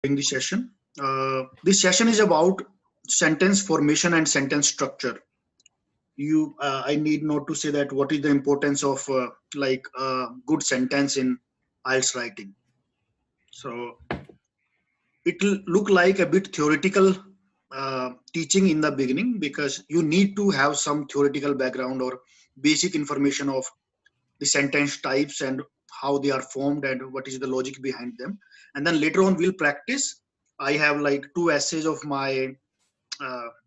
in the session. This session is about sentence formation and sentence structure. I need not to say that what is the importance of good sentence in IELTS writing. So it will look like a bit theoretical teaching in the beginning, because you need to have some theoretical background or basic information of the sentence types and how they are formed and what is the logic behind them. And then later on we'll practice. I have like 2 essays of my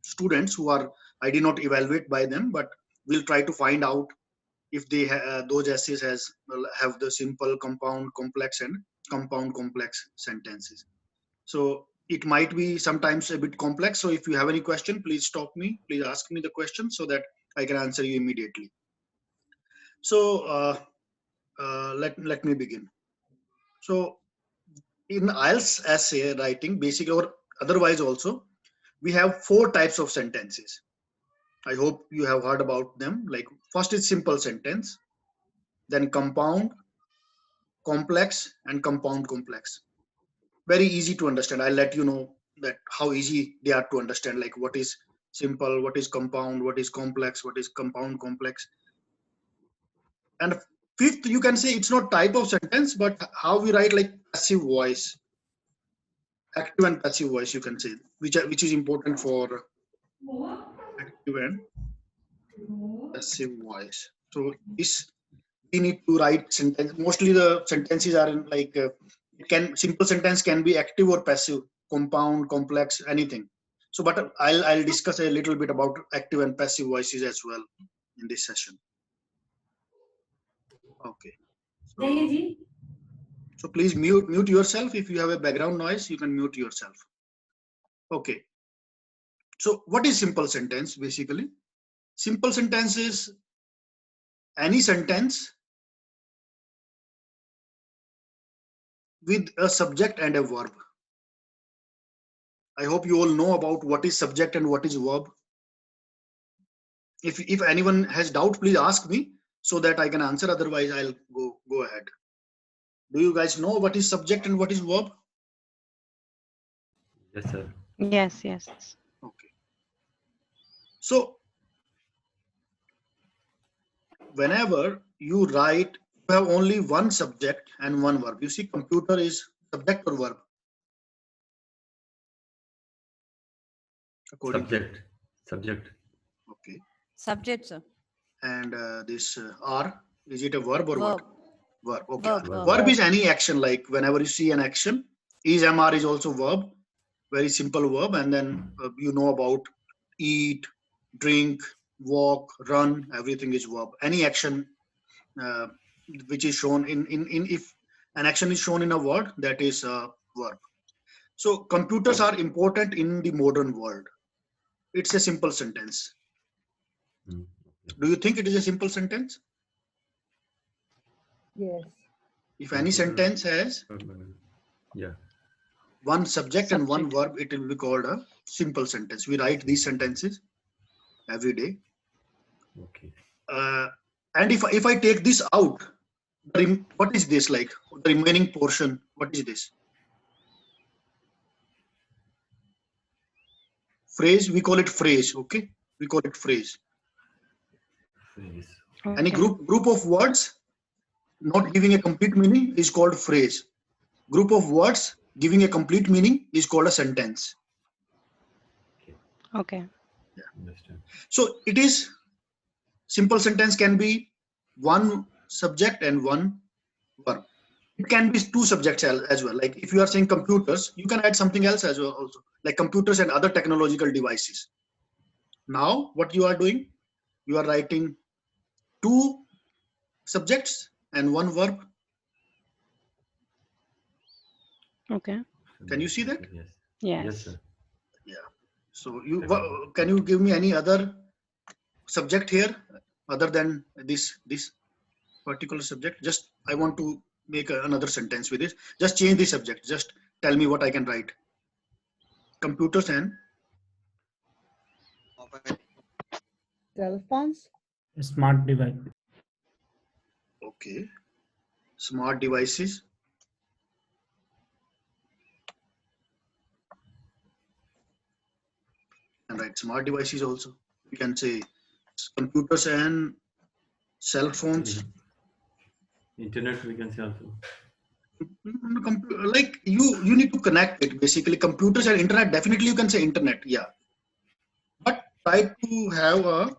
students who are, I did not evaluate by them, but we'll try to find out if they those essays have the simple, compound, complex and compound complex sentences. So it might be sometimes a bit complex. So if you have any question, please stop me, please ask me the question so that I can answer you immediately. So let me begin. So in IELTS essay writing, basic or otherwise also, we have 4 types of sentences. I hope you have heard about them. Like first is simple sentence, then compound, complex and compound complex. Very easy to understand. I'll let you know that how easy they are to understand, like what is simple, what is compound, what is complex, what is compound complex. And fifth, you can say it's not type of sentence, but how we write, like passive voice, active and passive voice, you can say, which is important for active and passive voice. So this we need to write sentence. Mostly the sentences are in like simple sentence can be active or passive, compound, complex, anything. So, but I'll discuss a little bit about active and passive voices as well in this session. Okay. So please mute yourself. If you have a background noise, you can mute yourself. Okay. So what is simple sentence basically? Simple sentence is any sentence with a subject and a verb. I hope you all know about what is subject and what is verb. If anyone has doubt, please ask me so that I can answer. Otherwise, I'll go ahead. Do you guys know what is subject and what is verb? Yes, sir. Yes, yes. Okay. So whenever you write, you have only one subject and one verb. You see, computer is subject or verb? Subject. Okay. Subject, sir. And this are, is it a verb or Verb. what? Verb. Okay. Verb. Verb is any action. Like whenever you see an action, MR is also verb. Very simple verb. And then you know about eat, drink, walk, run. Everything is verb. Any action which is shown in if an action is shown in a word, that is a verb. So computers are important in the modern world. It's a simple sentence. Do you think it is a simple sentence? Yes. If any sentence has one subject and one verb, it will be called a simple sentence. We write these sentences every day. Okay. And if I take this out, what is this like? The remaining portion, what is this? Phrase, we call it phrase, okay? We call it phrase. Phrase. Okay. Any group of words not giving a complete meaning is called phrase. Group of words giving a complete meaning is called a sentence. Okay. Yeah. Understand. So it is, simple sentence can be one subject and one verb. It can be 2 subjects as well. Like if you are saying computers, you can add something else as well also, like computers and other technological devices. Now what you are doing, you are writing 2 subjects and 1 verb. Okay. Can you see that? Yes. Yes. Yes, sir. Yeah. So can you give me any other subject here other than this particular subject? Just I want to make another sentence with this. Just change the subject. Just tell me what I can write. Computers and Cell phones. Smart device. okay. Smart devices. And write smart devices also. We can say computers and cell phones. Internet we can say also. Like you need to connect it. Basically, computers and internet. Definitely, you can say internet. Yeah, but try to have a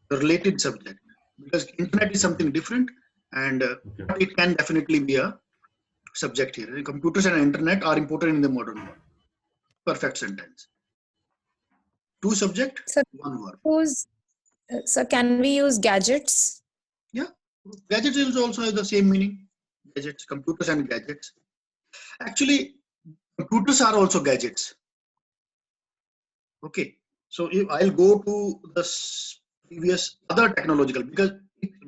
related subject, because internet is something different, and Okay. but it can definitely be a subject here. Computers and internet are important in the modern world. Perfect sentence. Two subject, So, one verb. so can we use gadgets? Yeah, gadgets is also has the same meaning. Gadgets, computers and gadgets. Actually, computers are also gadgets. Okay, so if I'll go to the previous other technological, because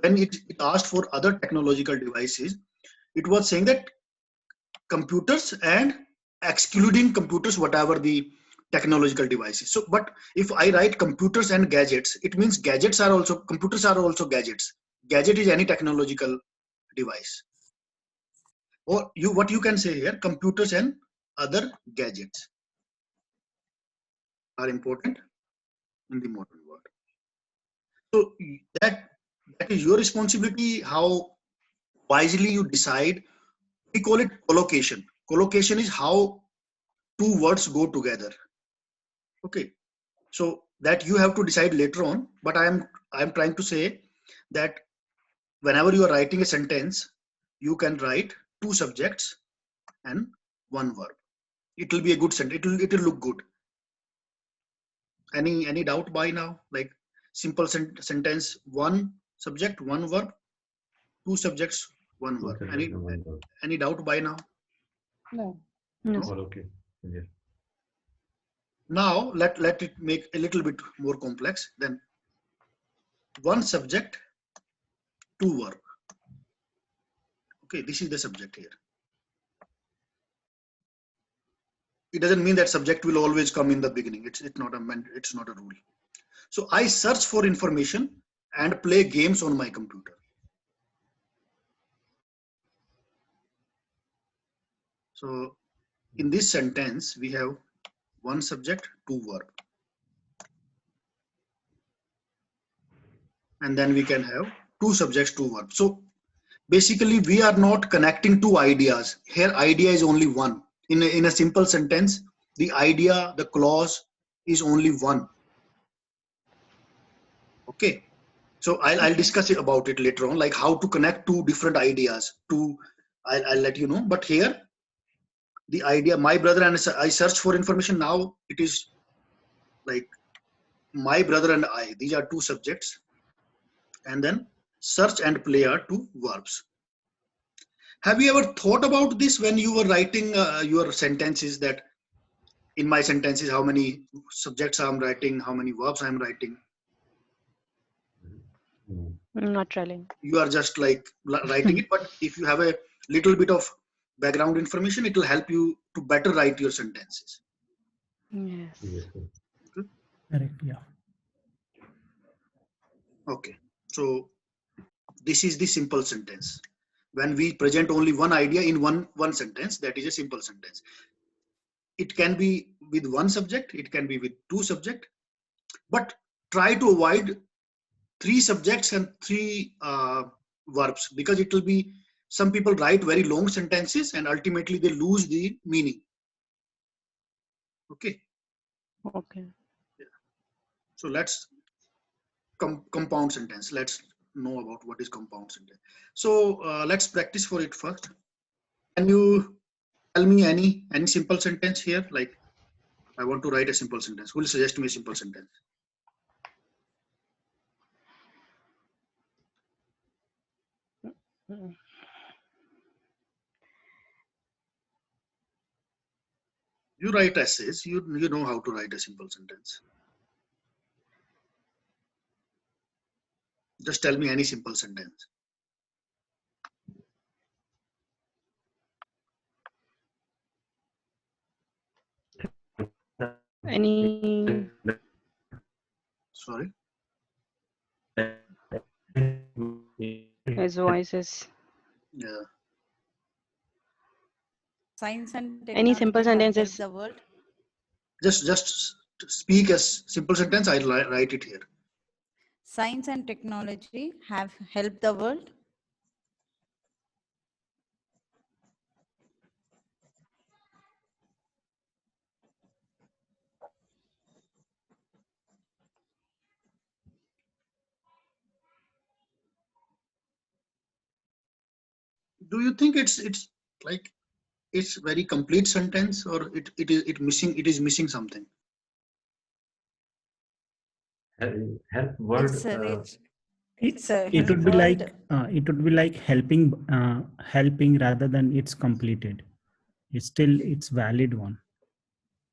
when it asked for other technological devices, it was saying that computers and excluding computers, whatever the technological devices. So, but if I write computers and gadgets, it means gadgets are also, computers are also gadgets. Gadget is any technological device. Or what you can say here, computers and other gadgets are important in the modern world. So that is your responsibility, how wisely you decide. We call it collocation. Collocation is how two words go together. Okay, so that you have to decide later on, but I am trying to say that whenever you are writing a sentence, you can write two subjects and one verb. It will be a good sentence. It will look good. Any doubt by now? Like simple sentence, one subject, one verb, two subjects, one Two verb. subject and one verb. Any doubt by now? No. No, No? sir. All okay. Clear. Now let it make a little bit more complex. Then one subject, two verb. Okay, this is the subject here. It doesn't mean that subject will always come in the beginning. It's not a rule. So I search for information and play games on my computer. So in this sentence, we have one subject, two verb. And then we can have two subjects, two verbs. So basically, we are not connecting two ideas. Here, idea is only one. In a simple sentence, the idea, the clause is only one. Okay. So I'll discuss about it later on, like how to connect two different ideas. I'll let you know. But here, the idea, my brother and I search for information. Now it is like my brother and I. These are two subjects, and then search and play are two verbs. Have you ever thought about this when you were writing your sentences? That in my sentences, how many subjects I'm writing, how many verbs I'm writing? Mm. Not really. You are just like writing it, but if you have a little bit of background information, it will help you to better write your sentences. Yes. Yes, sir. Correct. Yeah. Okay, so this is the simple sentence. When we present only one idea in one sentence, that is a simple sentence. It can be with one subject, it can be with two subject, but try to avoid three subjects and three verbs, because it will be, some people write very long sentences and ultimately they lose the meaning. Okay, Okay. so let's compound sentence. Let's know about what is compound sentence. So let's practice for it first. Can you tell me any simple sentence here? Like, I want to write a simple sentence. Who will suggest me a simple sentence? Mm. You write essays. You know how to write a simple sentence. Just tell me any simple sentence. Any Sorry. his voices? Yeah. Science and Any simple technology have helped sentences? the world. Just speak as simple sentence, I'll write it here. Science and technology have helped the world. Do you think it's like it's very complete sentence, or it is missing something? Help word. It's a It help would be world. like helping rather than it's completed. It's still it's valid one.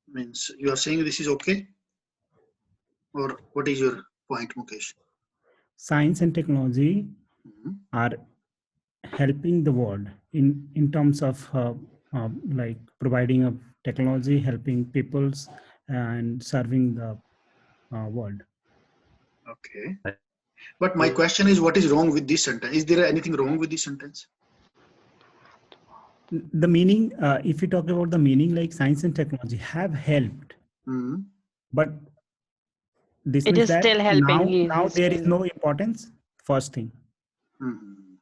Means you are saying this is okay, or what is your point, Mukesh? Science and technology Mhm. are helping the world in terms of like providing a technology, helping peoples and serving the world. Okay. But my question is, what is wrong with this sentence? Is there anything wrong with this sentence? The meaning, if we talk about the meaning, like science and technology have helped, Hmm. but this It means is that still helping. now He's there is saying. no importance. First thing, Hmm.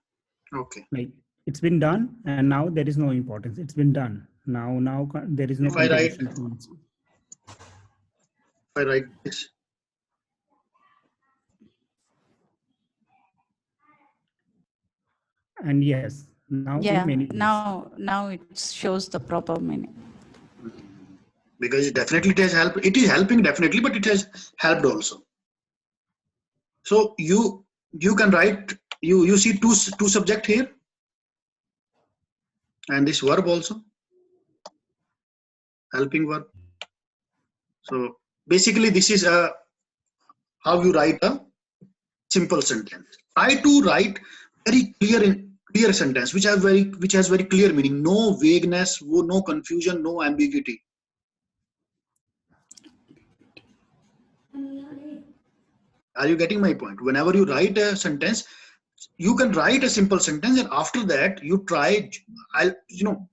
Okay. like it's been done and now there is no importance. It's been done now there is no If I write, contribution to it. this, And yes, now in Yeah, many ways. now it shows the proper meaning. because definitely it has helped. It is helping definitely, but it has helped also. So you can write, you see two subject here, and this verb also, helping verb. So basically this is how you write a simple sentence. Try to write very clear sentence which has very clear meaning, no vagueness, no confusion, no ambiguity. Are you getting my point? Whenever you write a sentence, you can write a simple sentence, and after that you try,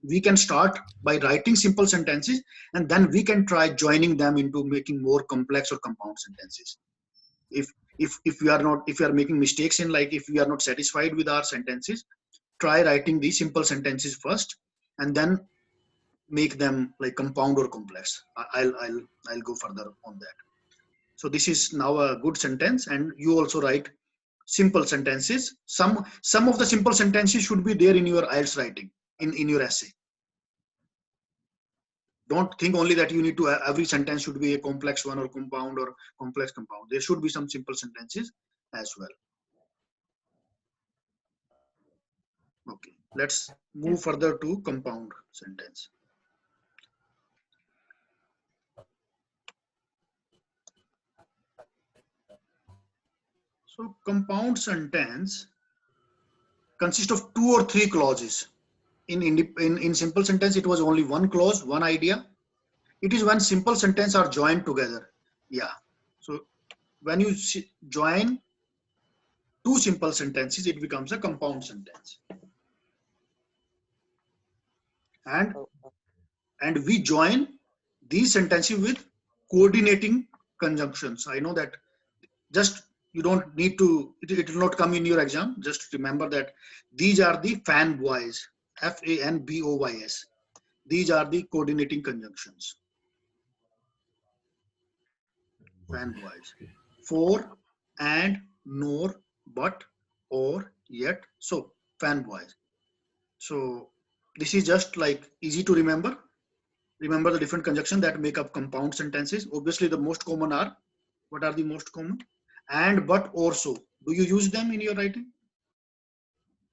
we can start by writing simple sentences, and then we can try joining them into making more complex or compound sentences. If we are making mistakes in, like, if we are not satisfied with our sentences, try writing these simple sentences first, and then make them like compound or complex. I'll go further on that. So this is now a good sentence, and you also write simple sentences. Some of the simple sentences should be there in your IELTS writing, in your essay. Don't think only that you need to, every sentence should be a complex one or compound or complex compound. There should be some simple sentences as well. Okay, let's move further to compound sentence. So compound sentence consists of 2 or 3 clauses. In simple sentence, it was only one clause, one idea. It is when simple sentence are joined together. Yeah. So when you join 2 simple sentences, it becomes a compound sentence. And we join these sentences with coordinating conjunctions. I know that, just you don't need to, it will not come in your exam. Just remember that these are the fanboys, FANBOYS. These are the coordinating conjunctions. Fanboys. For, and, nor, but, or, yet, so, fanboys. So this is just like easy to remember. Remember the different conjunctions that make up compound sentences. Obviously the most common are, what are the most common? And, but, or, so. Do you use them in your writing?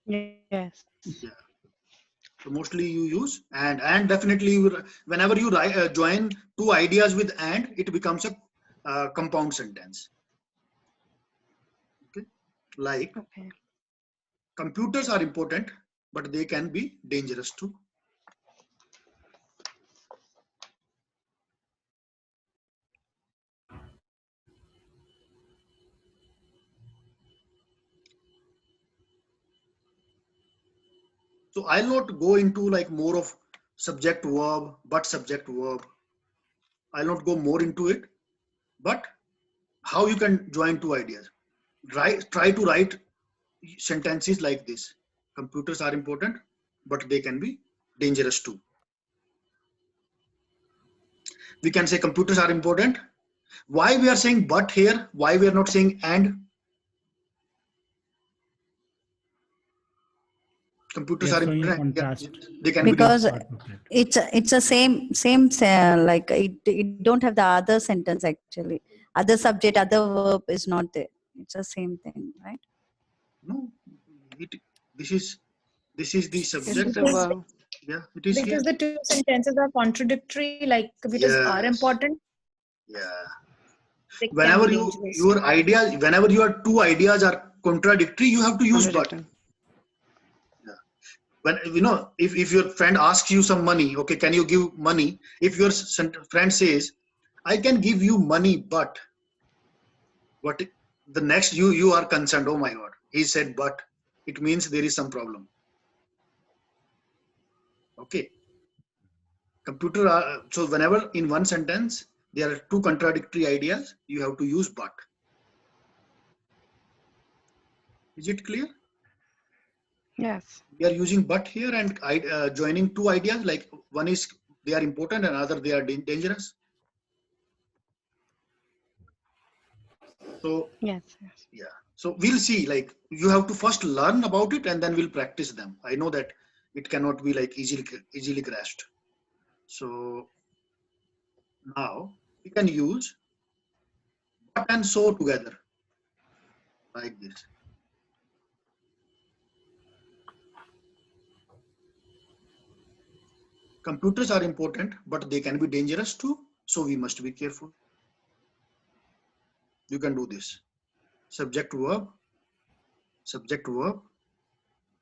Yes. Yeah. So mostly you use and definitely whenever you join 2 ideas with and, it becomes a compound sentence. Okay. Like, Okay. computers are important, but they can be dangerous too. So I'll not go into like more of subject verb, but subject verb. I'll not go more into it. But how you can join two ideas? Try to write sentences like this. Computers are important, but they can be dangerous too. We can say computers are important. Why we are saying but here? Why we are not saying and? Computers They are are showing a important. contrast. They can be Because part of it. it's a same like it don't have the other sentence actually. Other subject, other verb is not there. It's the same thing, right? no. This is the This subject. is a verb. Yeah, it is here. Because the two sentences are contradictory, like computers are Yes. important, Yeah. they can Whenever be you dangerous. your idea, whenever your two ideas are contradictory, you have to use but. Contradicting. When if your friend asks you some money, okay, can you give money? If your friend says, I can give you money, but what the next you are concerned, oh my god, he said but, it means there is some problem. Okay, so whenever in one sentence there are two contradictory ideas, you have to use but. Is it clear? Yes. We are using but here and joining two ideas, like one is they are important and other they are dangerous. So Yes. Yes. yeah, so we'll see, like you have to first learn about it and then we'll practice them. I know that it cannot be like easily grasped. So now we can use but and so together like this. Computers are important, but they can be dangerous too, so we must be careful. You can do this: subject verb,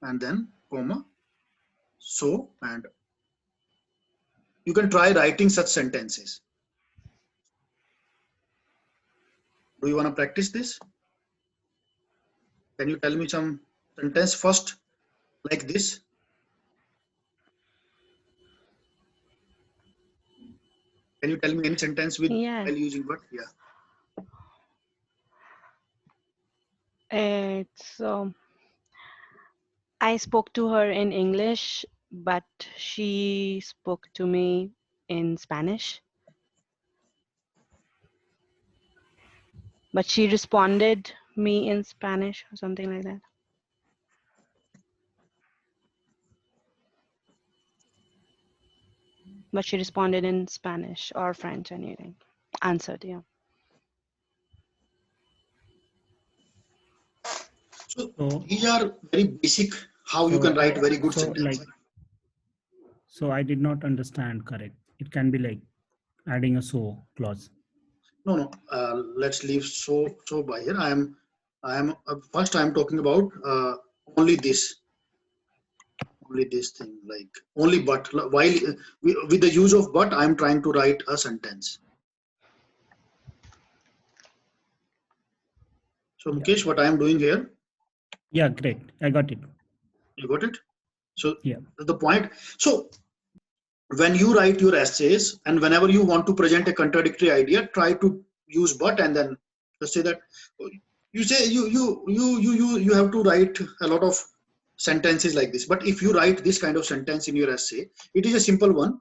and then comma, so, and you can try writing such sentences. Do you want to practice this? Can you tell me some sentence first like this? Can you tell me any sentence with Yeah. while using what? Yeah. It's I spoke to her in English, but she spoke to me in Spanish. But she responded me in Spanish or something like that. But she responded in Spanish or French, anything. Answered, yeah. So So, these are very basic how you can write very good sentence. So I did not understand correct. It can be like adding a so clause. No. Let's leave so by here. I am first I am talking about only this thing, like only but. While with the use of but, I am trying to write a sentence. So Mukesh, what I am doing here? Yeah, great. I got it. You got it? So Yeah. the point. So when you write your essays and whenever you want to present a contradictory idea, try to use but and then just say that you say you have to write a lot of sentences like this. But if you write this kind of sentence in your essay, it is a simple one.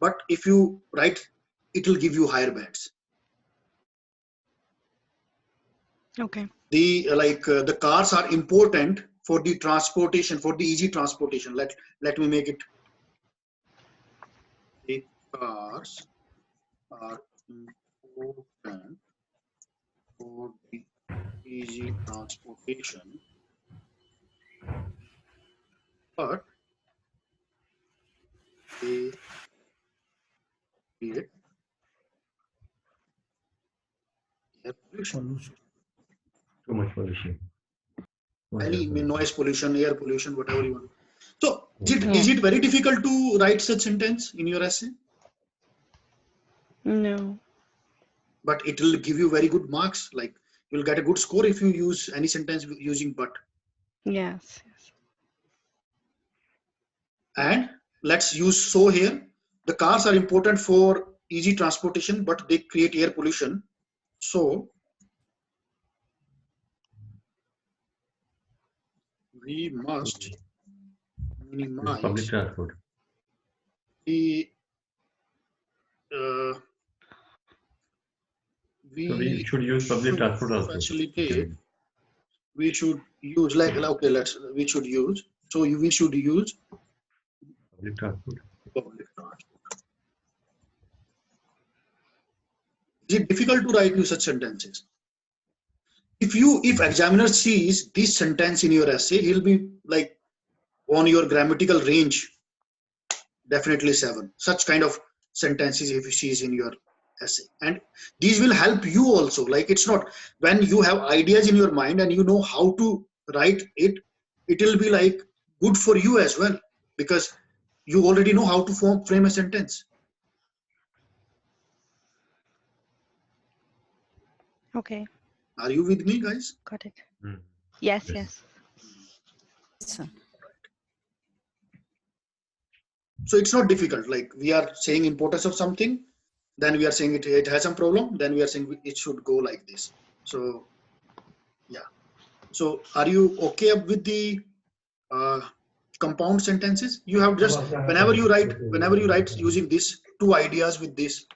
But if you write, it will give you higher bands. Okay. The cars are important for the transportation, for the easy transportation. Let me make it. The cars are important for the easy transportation, but they create air pollution. Too much pollution. Any noise pollution, air pollution, whatever you want. So Yeah. is it very difficult to write such sentence in your essay? No. But it will give you very good marks. Like you'll get a good score if you use any sentence using but. Yes. Yes. And let's use so here. The cars are important for easy transportation, but they create air pollution. So we must Use public minimize transport. the So we we should use public should transport also. facilitate. We should use like okay, we should use. So we should use Public transport. public transport. Is it difficult to write you such sentences? If examiner sees this sentence in your essay, he'll be like on your grammatical range, definitely 7. Such kind of sentences if he sees in your essay, and these will help you also. Like it's not when you have ideas in your mind and you know how to write it, it will be like good for you as well because you already know how to frame a sentence. Okay, Are you with me, guys? got it. Mm. Yes, Yes. yes. So, So it's not difficult. Like we are saying importance of something, then we are saying it has some problem, then we are saying it should go like this. So yeah. So are you okay with the compound sentences? You have just whenever you write using this 2 ideas with this,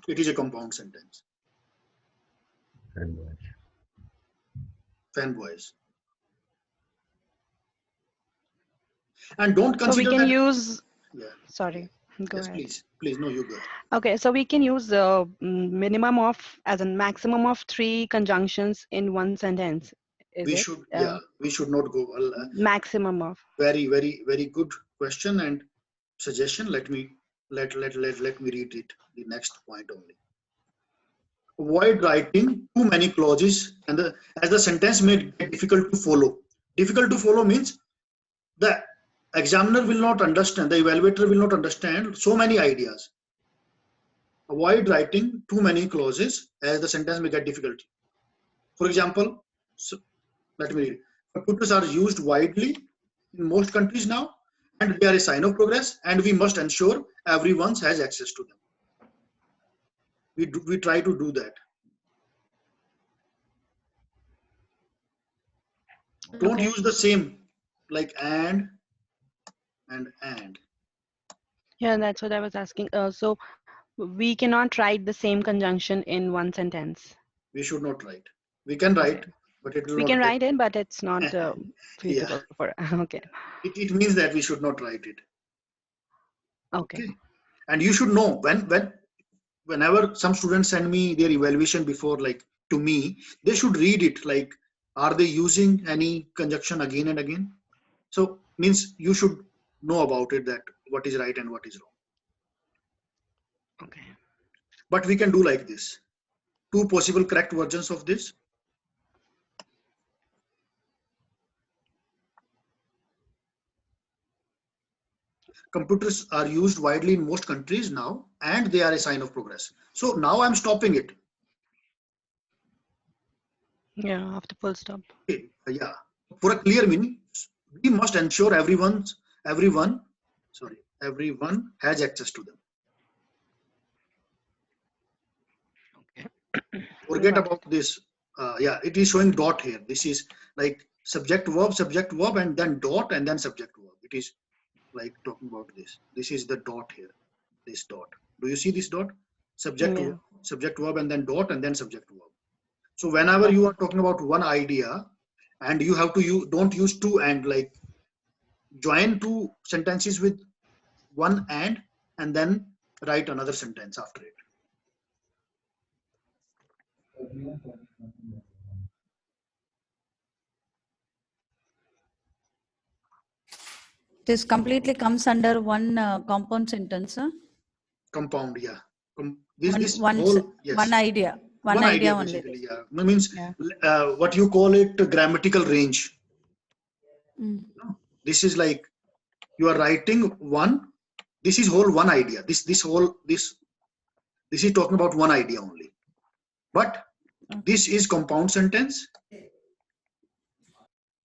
it is a compound sentence. And Fanboys. And don't So we consider can that. use, Yeah. sorry, go Yes, ahead. please. No, you go ahead. Okay, so we can use the minimum of as a maximum of 3 conjunctions in one sentence. Is We it? should, we should not go. Maximum of. Very, very, very good question and suggestion. Let me read it. The next point only. Avoid writing too many clauses, and as the sentence may get difficult to follow. Difficult to follow means the examiner will not understand, the evaluator will not understand so many ideas. Avoid writing too many clauses as the sentence may get difficult. For example, let me read. Computers are used widely in most countries now, and they are a sign of progress, and we must ensure everyone has access to them. We try to do that. Don't Okay. use the same like and. Yeah, that's what I was asking. So we cannot write the same conjunction in one sentence. We should not write. We can write, Okay. but it will We not can get. write it, but it's not Yeah, feasible for. Okay. it means that we should not write it. Okay. And you should know whenever some students send me their evaluation before, like to me, they should read it. Like, are they using any conjunction again and again? So means you should know about it, that what is right and what is wrong. Okay. But we can do like this. 2 possible correct versions of this. Computers are used widely in most countries now, and they are a sign of progress. So now I'm stopping it. Yeah, after full stop. Okay. Yeah. For a clear meaning, we must ensure everyone has access to them. Okay. Forget Got about this. Yeah, it is showing dot here. This is like subject verb, and then dot, and then subject verb. It is like talking about this. This is the dot here. This dot. Do you see this dot? Subject verb, and then dot, and then subject verb. So whenever you are talking about one idea, and you have to don't use two and, like join 2 sentences with one and then write another sentence after it. this completely comes under one compound sentence. Huh? Compound, yeah. One idea. One idea only. Basically, yeah. Means Yeah. what you call it, grammatical range. Mm. This is like you are writing one. This is whole one idea. This is talking about one idea only. But this is compound sentence,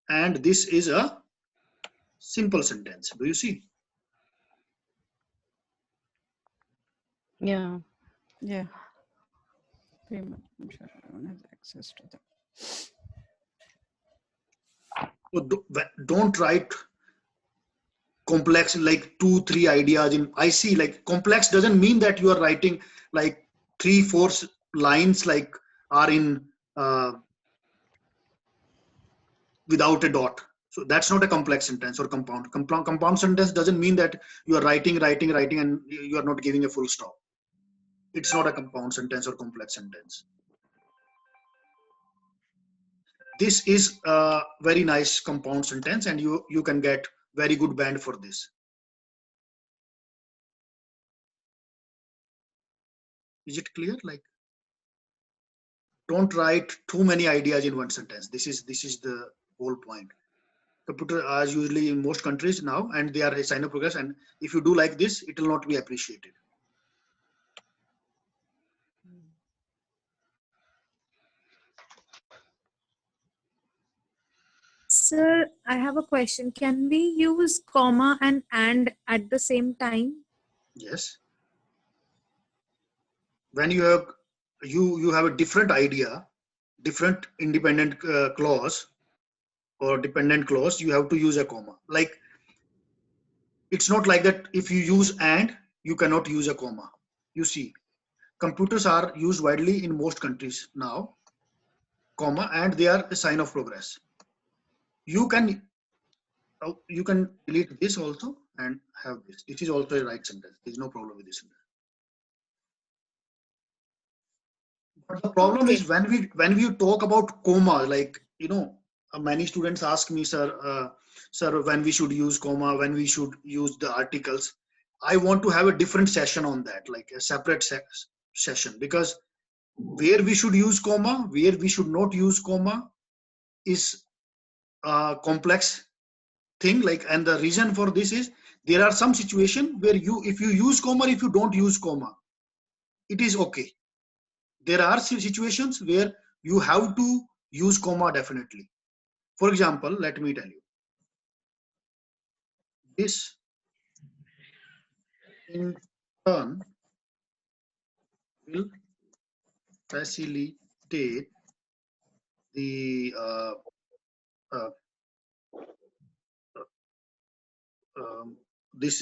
and this is a simple sentence. Do you see? Yeah. Yeah. Pretty much ensure everyone has access to them. So don't write complex like 2-3 ideas in. I see like complex doesn't mean that you are writing like 3-4 lines like are in without a dot. So that's not a complex sentence or compound. Compound sentence doesn't mean that you are writing and you are not giving a full stop. It's not a compound sentence or complex sentence. This is a very nice compound sentence and you can get very good band for this. Is it clear? Like, don't write too many ideas in one sentence. This is the whole point. Computer are usually in most countries now, and they are a sign of progress. And if you do like this, it will not be appreciated. Sir, I have a question. Can we use comma and at the same time? Yes. When you have a different idea, different independent clause or dependent clause, you have to use a comma. Like, it's not like that if you use and, you cannot use a comma. You see, computers are used widely in most countries now, comma, and they are a sign of progress. You can delete this also and have this. This is also a right sentence. There's no problem with this sentence. But the problem Okay. is when we talk about comma, like, many students ask me, sir, when we should use comma, when we should use the articles. I want to have a different session on that, like a separate session, because where we should use comma, where we should not use comma is a complex thing. Like, and the reason for this is there are some situations where if you use comma, if you don't use comma, it is okay. There are situations where you have to use comma definitely. For example, let me tell you. This in turn will facilitate the this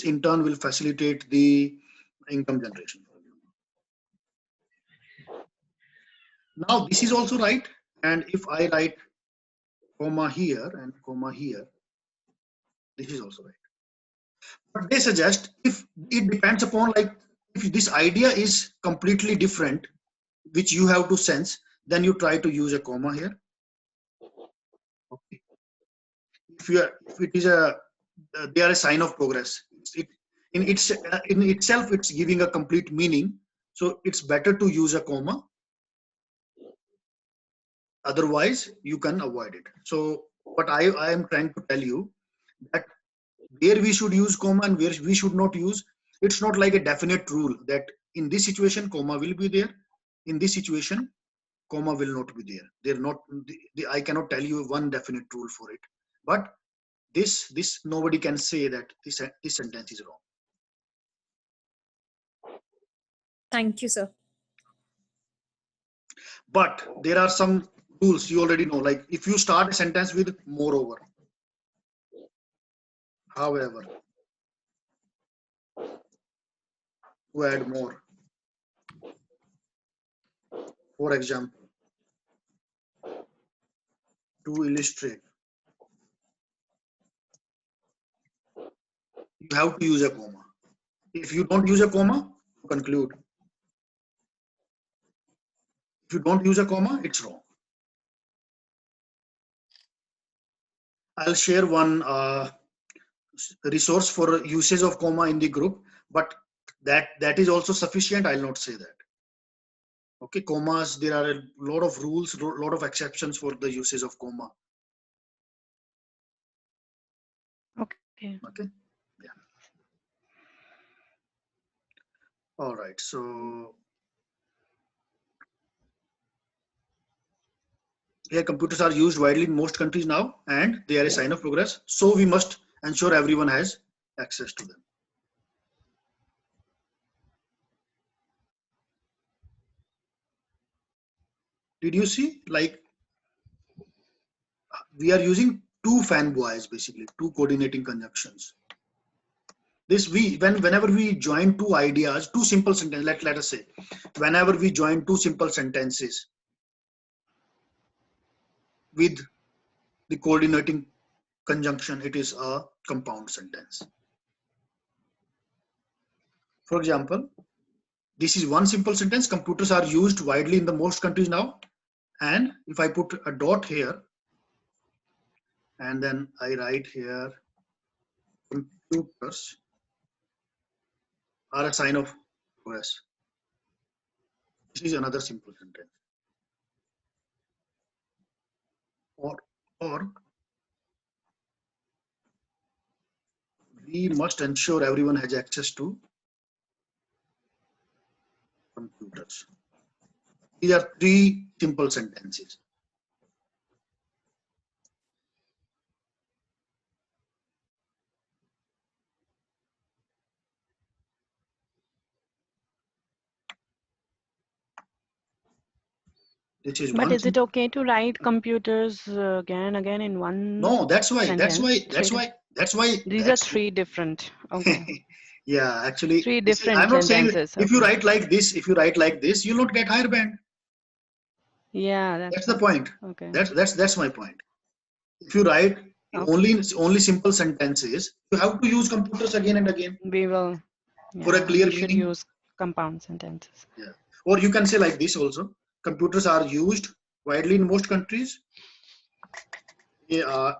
in turn will facilitate the income generation. Now this is also right, and if I write comma here and comma here, this is also right. But they suggest if it depends upon, like, if this idea is completely different, which you have to sense, then you try to use a comma here. Okay. If it is they are a sign of progress. In itself, it's giving a complete meaning. So it's better to use a comma. Otherwise, you can avoid it. So what I am trying to tell you, that where we should use comma and where we should not use, it's not like a definite rule that in this situation comma will be there, in this situation comma will not be there. They're not. I cannot tell you one definite rule for it. But this nobody can say that this sentence is wrong. Thank you, sir. But there are some rules you already know. Like, if you start a sentence with moreover, however, to add more. For example, to illustrate, you have to use a comma. If you don't use a comma, conclude. If you don't use a comma, it's wrong. I'll share one resource for usage of comma in the group, but that is also sufficient. I'll not say that. Okay, commas, there are a lot of rules, a lot of exceptions for the usage of comma. Okay. Okay, yeah. All right, so yeah, computers are used widely in most countries now, and they are a sign of progress. So we must ensure everyone has access to them. Did you see? Like we are using two fanboys, basically two coordinating conjunctions. This whenever we join two ideas, two simple sentences. Let us say, whenever we join two simple sentences with the coordinating conjunction, it is a compound sentence. For example, this is one simple sentence. Computers are used widely in the most countries now. And if I put a dot here, and then I write here, computers are a sign of progress. This is another simple sentence. Or we must ensure everyone has access to computers. These are three simple sentences. This is But one. is it okay to write computers again and again in one No, that's why. sentence? That's why. These are three different. Okay. Yeah, actually, Three different I'm not saying sentences. if you Okay. write like this, you'll not get higher band. Yeah, That's the right. point. Okay. That's my point. If you write Okay. only simple sentences, you have to use computers again and again We will. for a Yeah, clear we should meaning. use compound sentences. Yeah. Or you can say like this also. Computers are used widely in most countries. They are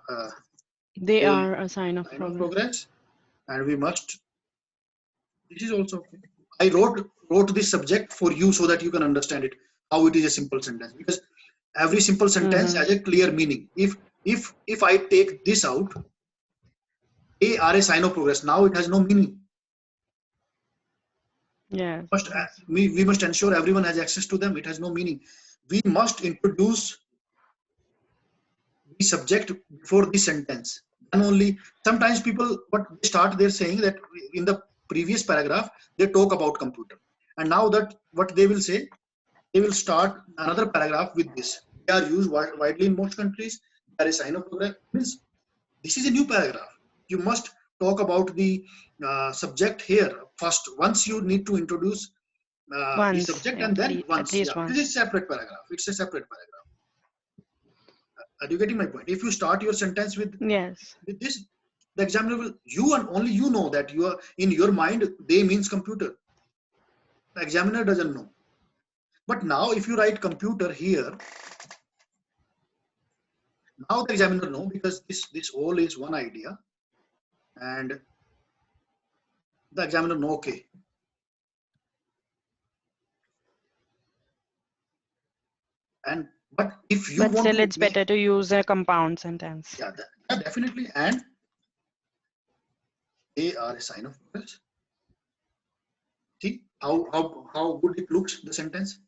They a are a sign of sign of progress. progress, and we must. This is also okay. I wrote this subject for you so that you can understand it, how it is a simple sentence, because every simple sentence has a clear meaning. If I take this out, they are a sign of progress. Now it has no meaning. Yeah. We must ensure everyone has access to them. It has no meaning. We must introduce the subject before the sentence. And only sometimes people start they're saying that in the previous paragraph they talk about computer, and now that what they will say, they will start another paragraph with this. They are used widely in most countries. There is sign of progress. Means this is a new paragraph. You must talk about the subject here first. Once you need to introduce the Once, subject, at and then at least this once. is a separate paragraph. It's a separate paragraph. Are you getting my point? If you start your sentence with Yes. this, the examiner will, you and only you know that you are in your mind, they means computer. The examiner doesn't know. But now if you write computer here, now the examiner know, because this all is one idea, and the examiner know, okay. And but if you But want still, to it's better to use a compound sentence. yeah, definitely, and they are a sign of progress. See how good it looks, the sentence.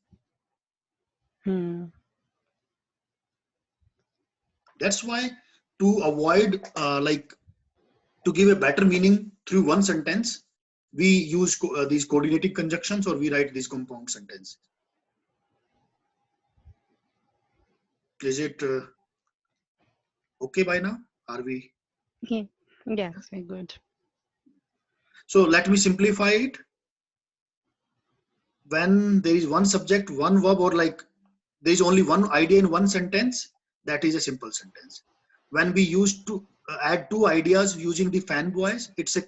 That's why, to avoid to give a better meaning through one sentence, we use these coordinating conjunctions, or we write these compound sentences. Is it okay by now? Are we? Yeah. Yes, very good. So let me simplify it. When there is one subject, one verb, or like there is only one idea in one sentence, that is a simple sentence. When we use to add two ideas using the fanboys, it's a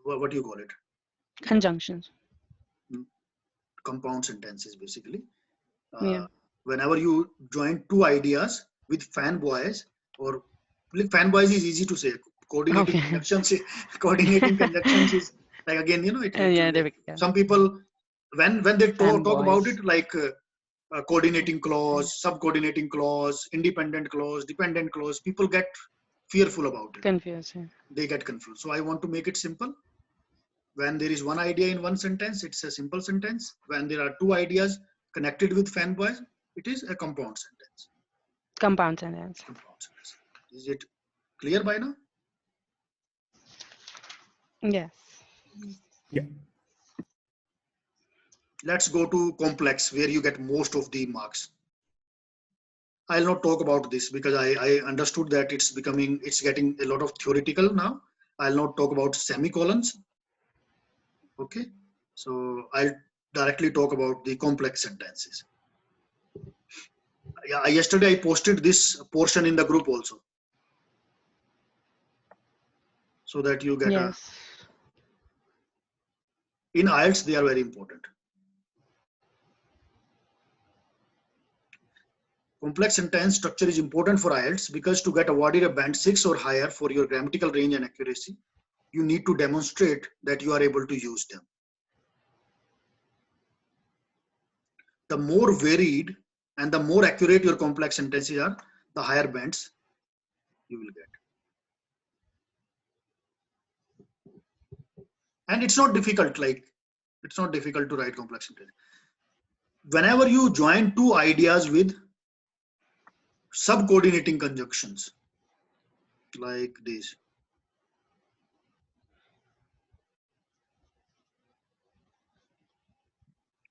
what do you call it? Conjunctions. Compound sentences, basically. Yeah. Whenever you join two ideas with fanboys, or fanboys is easy to say. Coordinating Okay. conjunctions, coordinating conjunctions is like, again, Yeah, there we go. some people when they talk about Fanboys. it, like coordinating clause, subcoordinating clause, independent clause, dependent clause, people get fearful about it. Confusing. They get confused. So I want to make it simple. When there is one idea in one sentence, it's a simple sentence. When there are two ideas connected with fanboys, it is a compound sentence. Compound sentence. Compound sentence. Is it clear by now? Yes. Yeah. let's go to complex, where you get most of the marks. I'll not talk about this because I understood that it's getting a lot of theoretical now. I'll not talk about semicolons. Okay, so I'll directly talk about the complex sentences. Yeah, yesterday I posted this portion in the group also, so that you get Yes. in IELTS they are very important. Complex sentence structure is important for IELTS because to get awarded a band 6 or higher for your grammatical range and accuracy, you need to demonstrate that you are able to use them. The more varied and the more accurate your complex sentences are, the higher bands you will get. And it's not difficult, it's not difficult to write complex sentences. Whenever you join two ideas with subcoordinating conjunctions, like this.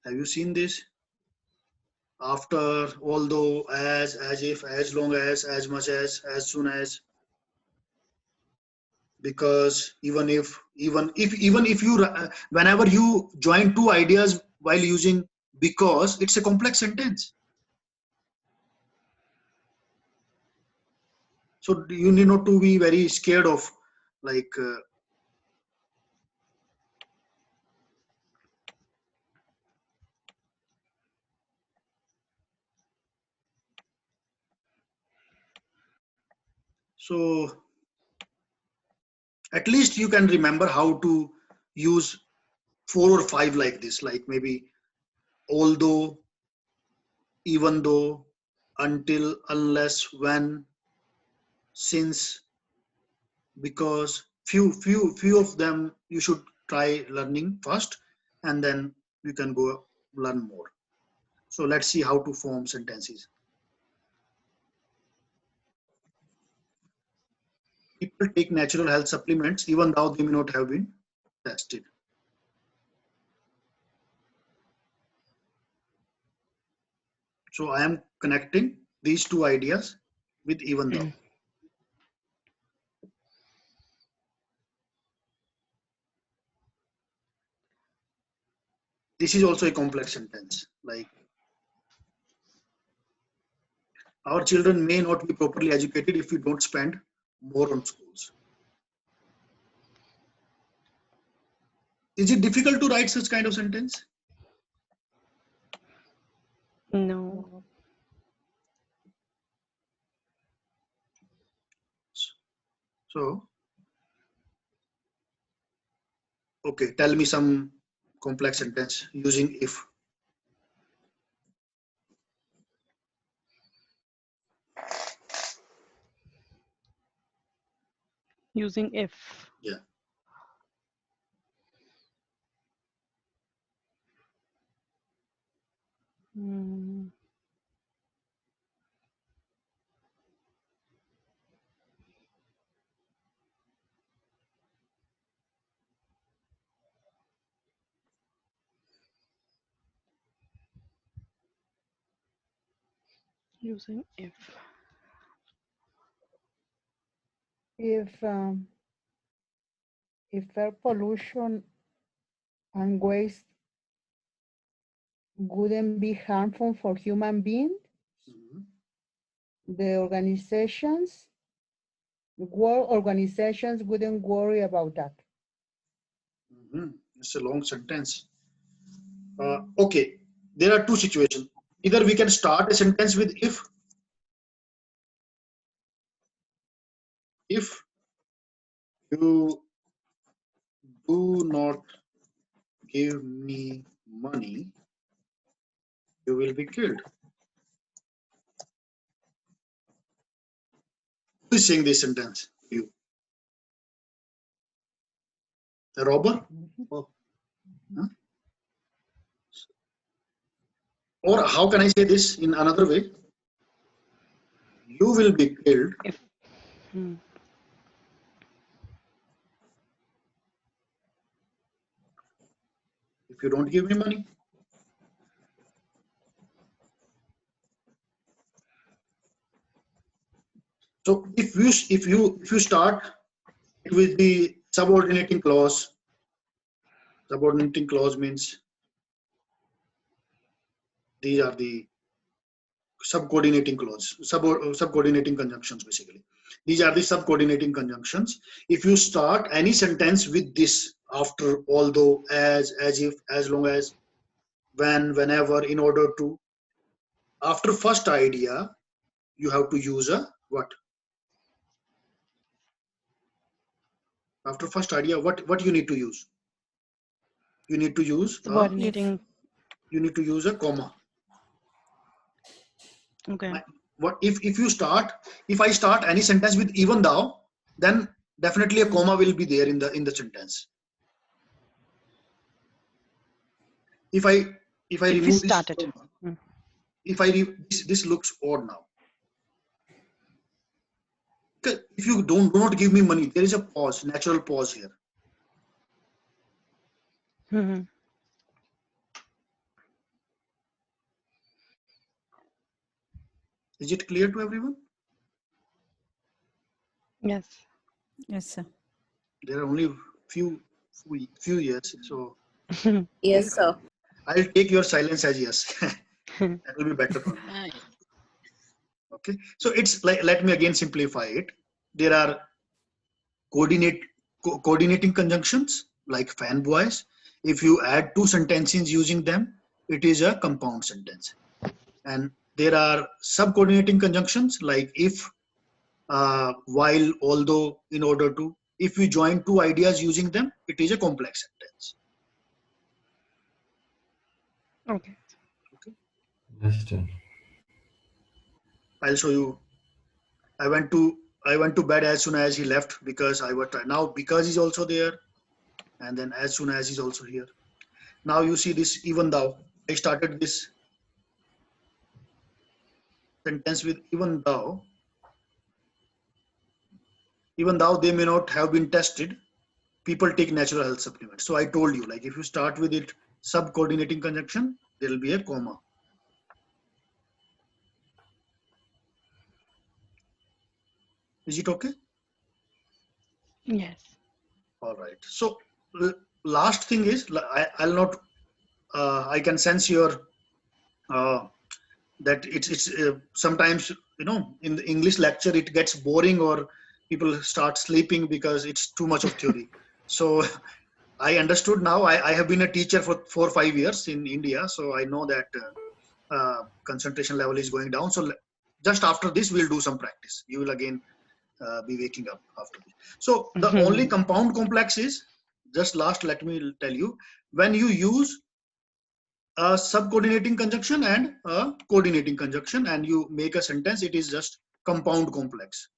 Have you seen this? After, although, as if, as long as much as soon as, because, even if you, whenever you join two ideas while using because, it's a complex sentence. So you need not to be very scared of so at least you can remember how to use 4 or 5 like this, like maybe although, even though, until, unless, when, since, because. Few of them you should try learning first, and then you can go learn more. So let's see how to form sentences. People take natural health supplements even though they may not have been tested. So I am connecting these two ideas with even though. This is also a complex sentence, like our children may not be properly educated if we don't spend more on schools. Is it difficult to write such kind of sentence? No. So, okay, tell me some complex sentence using if. Using if. Yeah. Mm. Using if. If air pollution and waste wouldn't be harmful for human beings, the world organizations wouldn't worry about that. It's a long sentence. Okay, there are two situations. Either we can start a sentence with if you do not give me money, you will be killed. Who is saying this sentence? You. The robber? Oh. Huh? Or how can I say this in another way? You will be killed If. if you don't give me money. So if you start with the subordinating clause means these are the subcoordinating clause, subcoordinating conjunctions basically. These are the subcoordinating conjunctions. If you start any sentence with this after, although, as if, as long as, when, whenever, in order to, after first idea, you have to use a what? After first idea, what you need to use? You need to use Subordinating. you need to use a comma. Okay. What if you start, if I start any sentence with even thou, then definitely a comma will be there in the sentence. If I If we remove start this it. comma, if I this looks odd now. Okay, if you do not give me money, there is a pause, natural pause here. Mm-hmm. Is it clear to everyone? Yes. Yes, sir. There are only few years, so Yes, sir. I'll take your silence as yes. That will be better for me. Okay, so it's like, let me again simplify it. There are coordinating conjunctions like fanboys. If you add two sentences using them, it is a compound sentence. And there are subcoordinating conjunctions like if, while, although, in order to. If we join two ideas using them, it is a complex sentence. Okay. Understand. I'll show you. I went to bed as soon as he left because I was trying. Now because he's also there, and then as soon as he's also here. Now you see this even thou. I started this sentence with even thou. Even though they may not have been tested, people take natural health supplements. So I told you, like, if you start with it subcoordinating conjunction, there will be a comma. Is it okay? Yes. All right. So last thing is, I'll not. I can sense your that it's sometimes, in the English lecture it gets boring or people start sleeping because it's too much of theory. So I understood now. I have been a teacher for 4 or 5 years in India, so I know that concentration level is going down. So just after this, we'll do some practice. You will again be waking up after this. So the only compound complex is, just last, let me tell you, when you use a subcoordinating conjunction and a coordinating conjunction and you make a sentence, it is just compound complex.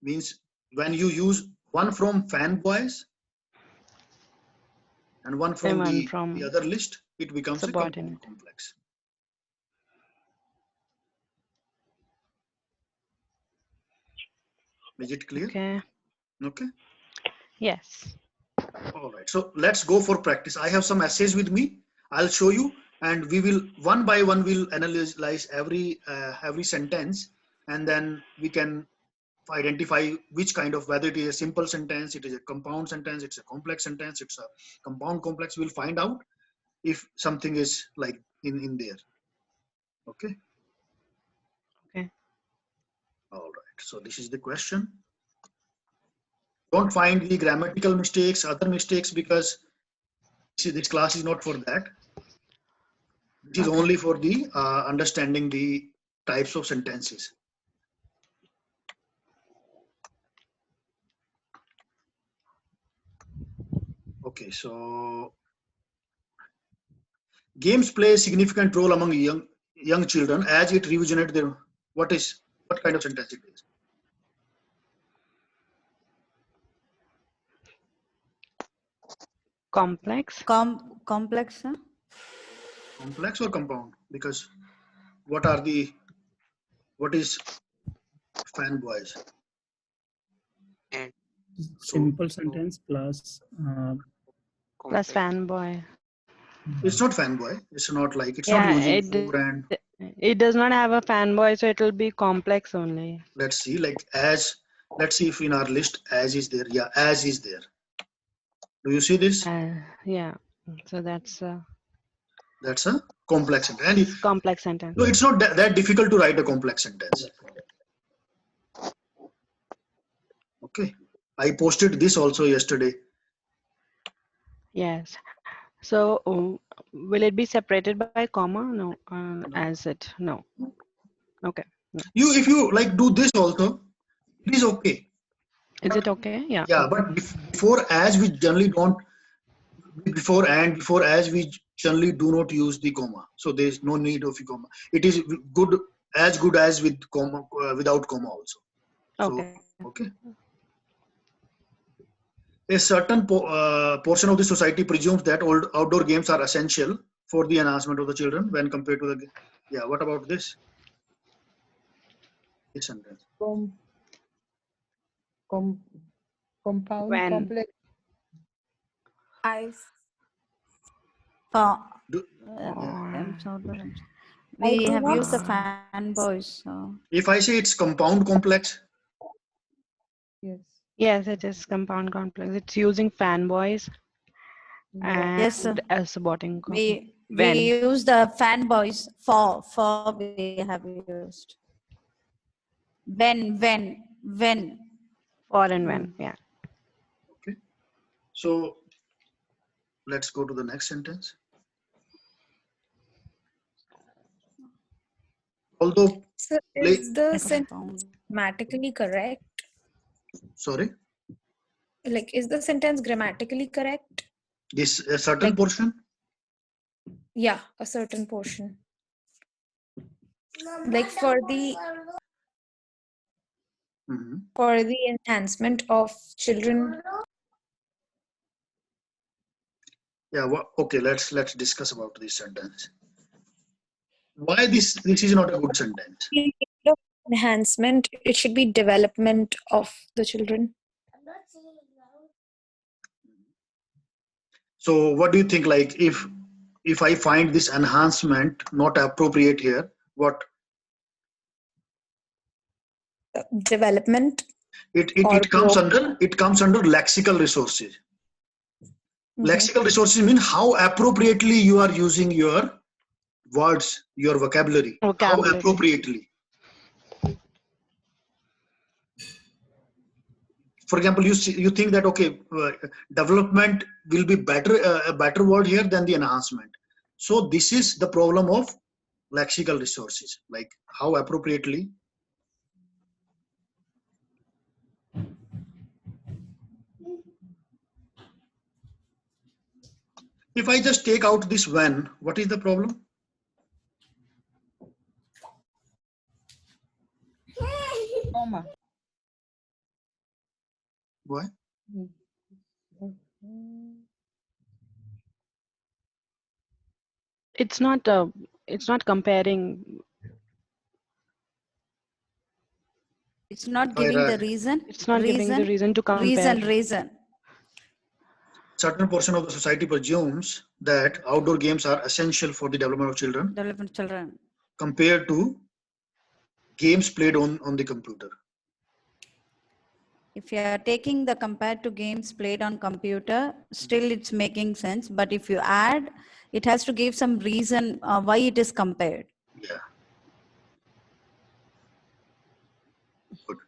Means when you use one from fanboys and one from And one the from other list, it becomes a compound subordinate. complex. Is it clear? Okay. Okay. Yes. All right. So let's go for practice. I have some essays with me. I'll show you, and we will one by one we'll analyze every sentence, and then we can identify which kind of, whether it is a simple sentence, it is a compound sentence, it's a complex sentence, it's a compound complex. We'll find out if something is like in there. Okay. Okay. All right. So this is the question. Don't find the grammatical mistakes, other mistakes, because this class is not for that. It is only for the understanding the types of sentences. Okay, so games play a significant role among young children as it rejuvenates their. What kind of sentence it is? Complex. Complex, huh? Complex or compound? Because what is fanboys? Simple sentence plus Plus fanboy. It's not fanboy. It's not like, it's not Yeah, using for and. It does not have a fanboy, so it will be complex only. Let's see, like as, let's see if in our list as is there. Yeah, as is there. Do you see this? Yeah. So that's That's a complex sentence. And complex sentence. no, it's not that difficult to write a complex sentence. Okay. I posted this also yesterday. Yes. So will it be separated by comma? No. As it no. Okay. No. If you like do this also, it is okay. Is it okay? Yeah. Yeah, but before as we generally don't, before as we generally do not use the comma. So there is no need of a comma. It is good as with comma, without comma also. So, Okay. okay. A certain portion of the society presumes that all outdoor games are essential for the enhancement of the children when compared to the. Yeah, what about this? This sentence. Compound When. complex. Do, I'm Or sorry. I We do have not used the or fanboys. So. if I say it's compound complex, Yes. yes, it is compound complex. It's using fanboys Yeah. and Yes, sir. as supporting We when. use the fanboys for we have used. When. For and when. Yeah. okay. So let's go to the next sentence. Although So play, is the Like a sentence found. grammatically correct? sorry, Like, is the sentence grammatically correct? this a certain Like, portion. yeah, a certain portion. Like for the Mhm. enhancement of children. Yeah. Okay. Let's discuss about this sentence. Why this is not a good sentence? Enhancement, it should be development of the children. So what do you think? Like if I find this enhancement not appropriate here, what Development it or comes growth. under? It comes under lexical resources. Mhm. Lexical resources mean how appropriately you are using your words, your vocabulary. How Vocabulary. appropriately. For example, you think that okay, development will be better, a better word here than the enhancement. So this is the problem of lexical resources, like how appropriately. If I just take out this when, what is the problem? Comma. Why? It's not comparing. It's not Why, giving the reason. It's not giving the reason to compare. Reason. Certain portion of the society presumes that outdoor games are essential for the development of children Development children. compared to games played on the computer. If you are taking the compared to games played on computer, still it's making sense. But if you add, it has to give some reason why it is compared. Yeah. Good.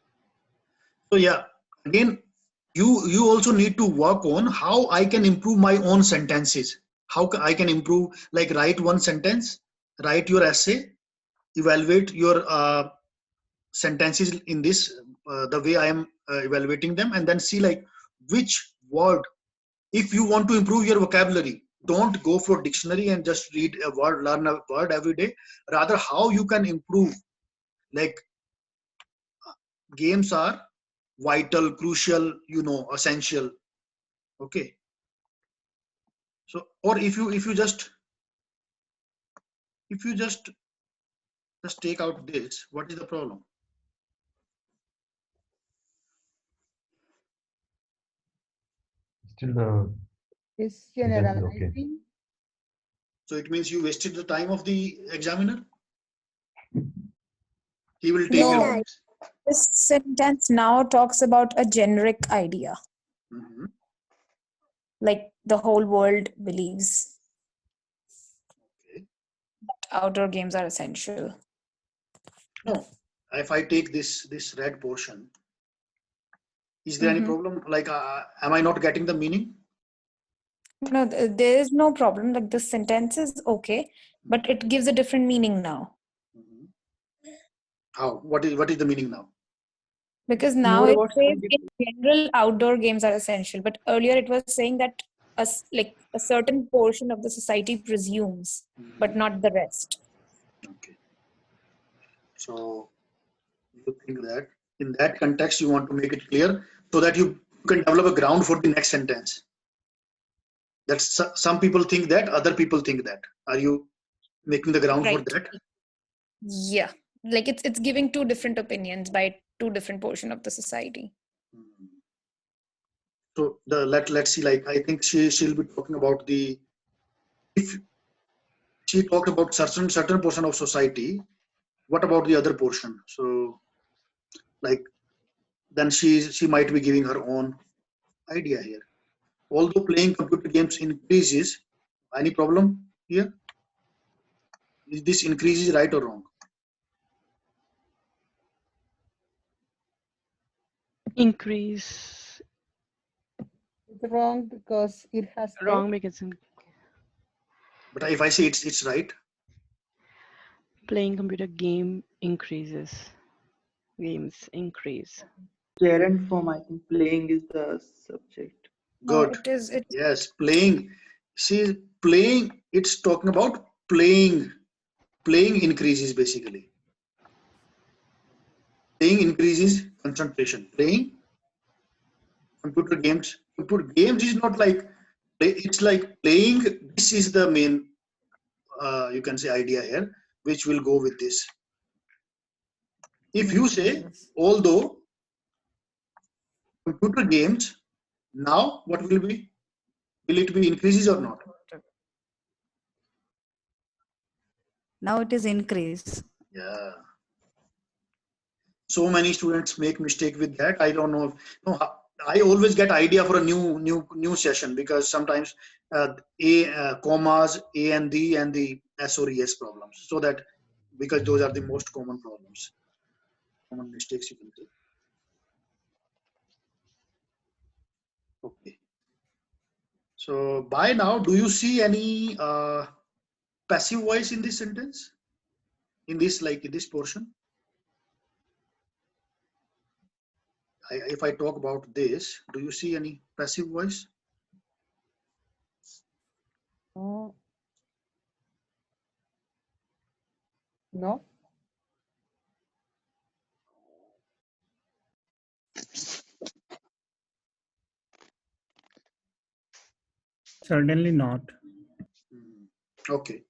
So yeah, again, you also need to work on how I can improve my own sentences. How I can improve, like write one sentence, write your essay, evaluate your sentences in this the way I am evaluating them, and then see like which word. If you want to improve your vocabulary, don't go for dictionary and just read a word, learn a word every day. Rather, how you can improve. Like games are vital, crucial, essential. Okay. So, or if you just take out this, what is the problem? Still the Is sentence is okay. generalizing. So it means you wasted the time of the examiner. He will take your No, marks. this sentence now talks about a generic idea, Mhm. like the whole world believes Okay. outdoor games are essential. No, if I take this red portion, is there any Mhm. problem? Like, am I not getting the meaning? No, there is no problem. Like the sentence is okay, but it gives a different meaning now. Mhm. How? What is the meaning now? Because now More it about says in general outdoor games are essential, but earlier it was saying that like a certain portion of the society presumes, but Mhm. not the rest. Okay. So you think that in that context you want to make it clear so that you can develop a ground for the next sentence. That's some people think that, other people think that. Are you making the ground for Right. that? Yeah. Like it's giving two different opinions by two different portion of the society. Mhm. So let's see. Like I think she'll be talking about the, if she talked about certain portion of society, what about the other portion? So like then she might be giving her own idea here. Although playing computer games increases, any problem here? Is this increases right or wrong? Increase. it's wrong because it has a Wrong because But if I say it's right, playing computer increases. Games increase. Gerund form, I think playing is the subject. No, good. it is it Yes, playing. See, playing. It's talking about playing. Playing increases basically. Playing increases concentration. Playing computer games. Computer games is not like it's like playing. This is the main you can say idea here, which will go with this. If you say although computer games, now what will be? Will it be increases or not? Now it is increase. Yeah. So many students make mistake with that. I don't know. No, I always get idea for a new session because sometimes commas, a and the s or es problems. So that because those are the most common problems, common mistakes you can take. Okay. So by now, do you see any passive voice in this sentence? In this portion? If I talk about this, do you see any passive voice? no. No. Certainly not. Okay,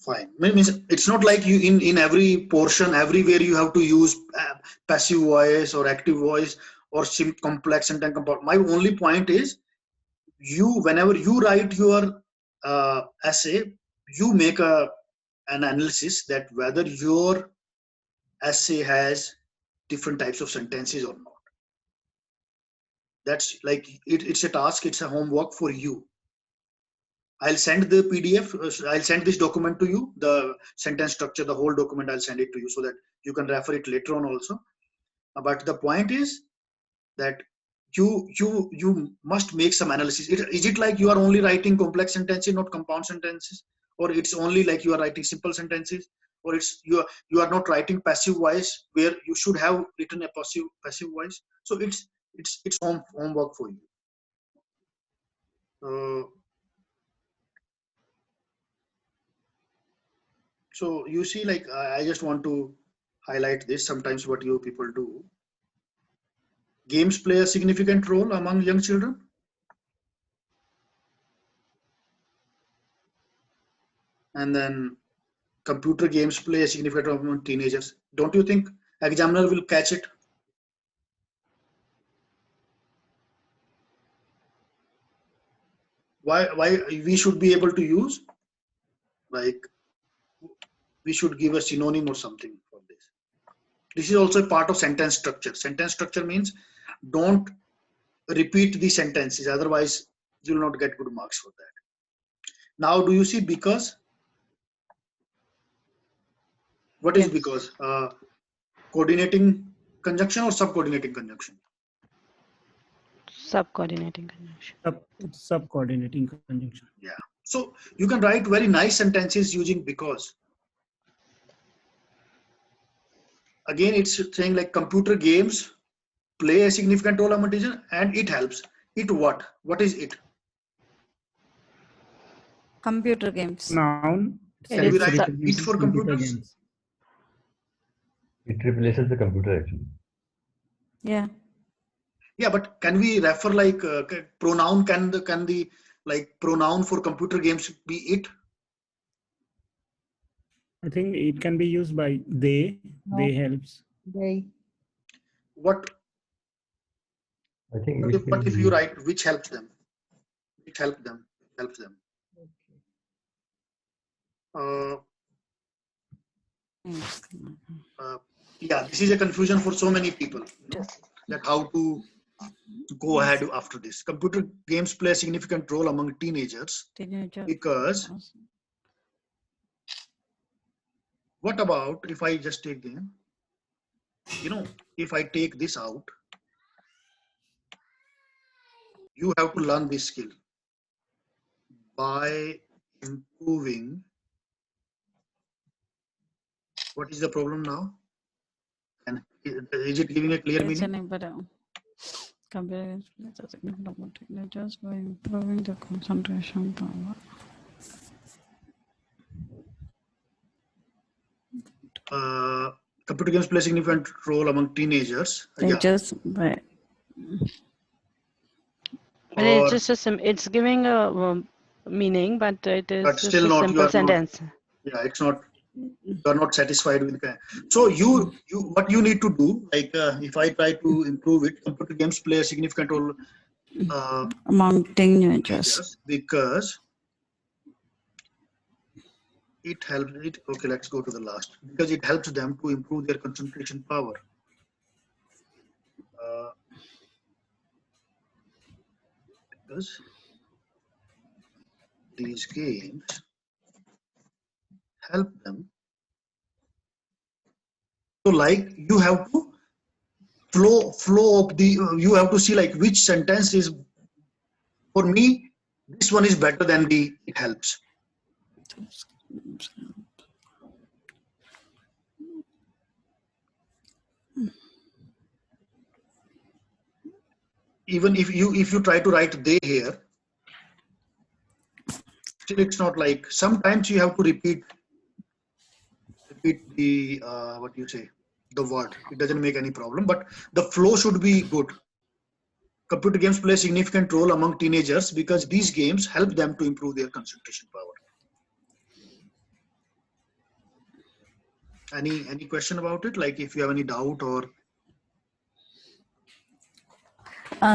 fine. Means it's not like you in every portion, everywhere you have to use passive voice or active voice or complex and compound. My only point is whenever you write your essay, you make an analysis that whether your essay has different types of sentences or not. That's like it's a task, it's a homework for you. I'll send the PDF, I'll send this document to you, the sentence structure, the whole document, I'll send it to you so that you can refer it later on also. But the point is that you must make some analysis. Is it like you are only writing complex sentences, not compound sentences? Or it's only like you are writing simple sentences? Or it's you are not writing passive voice where you should have written a passive voice? So it's homework for you. So you see, like I just want to highlight this. Sometimes what you people do, games play a significant role among young children. And then computer games play a significant role among teenagers. Don't you think examiner will catch it? Why we should be able to use Like we should give a synonym or something for this. This is also a part of sentence structure. Sentence structure means don't repeat the sentences, otherwise you will not get good marks for that. Now, do you see because? What is Yes. because? Coordinating conjunction or subcoordinating conjunction? Subcoordinating conjunction. Subcoordinating conjunction. Yeah. So you can write very nice sentences using because. Again, it's saying like computer games play a significant role among teachers and it helps. It what? What is it? Computer games. Noun. It Can we is write it representing for computer computers? games. It replaces the computer actually. Yeah. Yeah, but can we refer like pronoun? Can the like pronoun for computer games be it? I think it can be used by they. No. They helps. They. What? I think But it will if be you write which helps them, it helps them. Helps them. Yeah, this is a confusion for so many people. You know, that how to go ahead after this. Computer games play a significant role among teenagers Teenager. because what about if I just take them? You know, if I take this out, you have to learn this skill by improving. What is the problem now? And is it giving a clear meaning? Computer games play a significant role among teenagers by improving the concentration power. Computer games play a significant role among teenagers. Yeah. Teenagers by But it's Or, just it's giving a meaning, but it is but just still a not. You simple are not. sentence. Yeah, it's not. You are not satisfied with that. So you what you need to do, like if I try to improve it, computer games play a significant role among teenagers. because it helps it. Okay, let's go to the last. Because it helps them to improve their concentration power. Because these games help them. So like you have to flow of the you have to see like which sentence is for me this one is better than the it helps. Even if you try to write they here, still it's not like sometimes you have to repeat the what you say the word. It doesn't make any problem, but the flow should be good. Computer games play a significant role among teenagers because these games help them to improve their concentration power. Any question about it? Like if you have any doubt or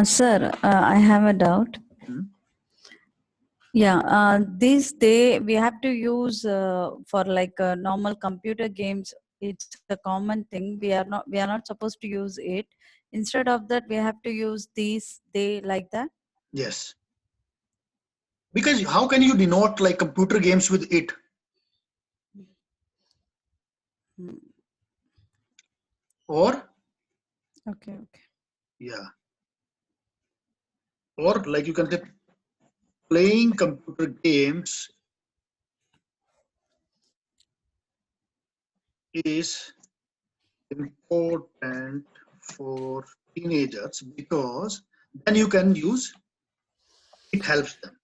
Sir, I have a doubt. Yeah, these day we have to use for like normal computer games. It's a common thing. We are not supposed to use it. Instead of that, we have to use these they like that. yes. Because how can you denote like computer games with it? Or Okay. yeah. Or like you can say playing computer games is important for teenagers because then you can use it helps them.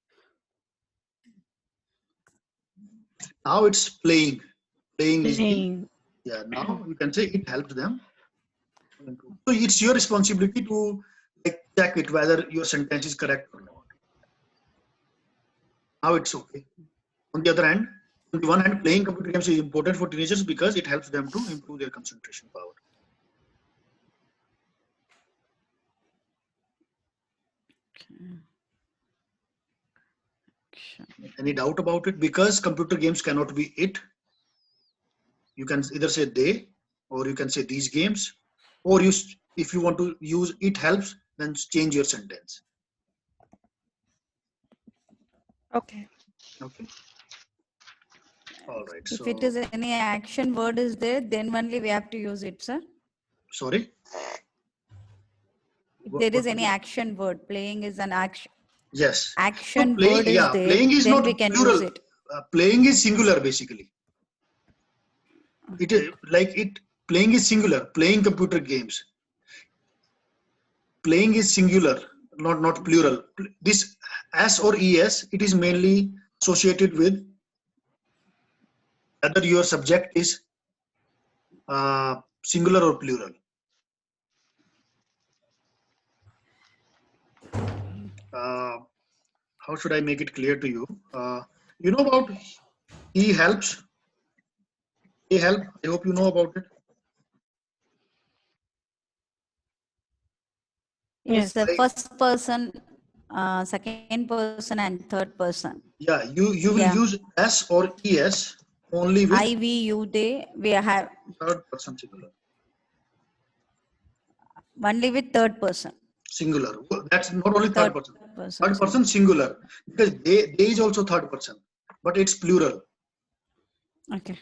Now it's playing. Playing is the yeah. Now you can say it helps them. So it's your responsibility to like check it whether your sentence is correct or not. Now it's okay. On the other hand, on the one hand, playing computer games is important for teenagers because it helps them to improve their concentration power. Any doubt about it? Because computer games cannot be it. You can either say they, or you can say these games, or if you want to use it helps, then change your sentence. Okay. Okay. All right. If So it is any action word is there, then only we have to use it, sir. sorry. If What- there is what any was it? action word, playing is an action. Yes. So Action playing, word is yeah, there, playing is then not we can plural. use it. Playing is singular basically. It is like it. Playing is singular. Playing computer games. Playing is singular, not plural. This s or es, it is mainly associated with whether your subject is singular or plural. How should I make it clear to you? You know about he helps. He help. I hope you know about it. Yes, the I, first person, second person, and third person. yeah, you will Yeah. use s or es only with I, we, you, they. We have third person singular. only with third person. Singular. That's not only third person. person. Third person singular, because they is also third person, but it's plural. Okay.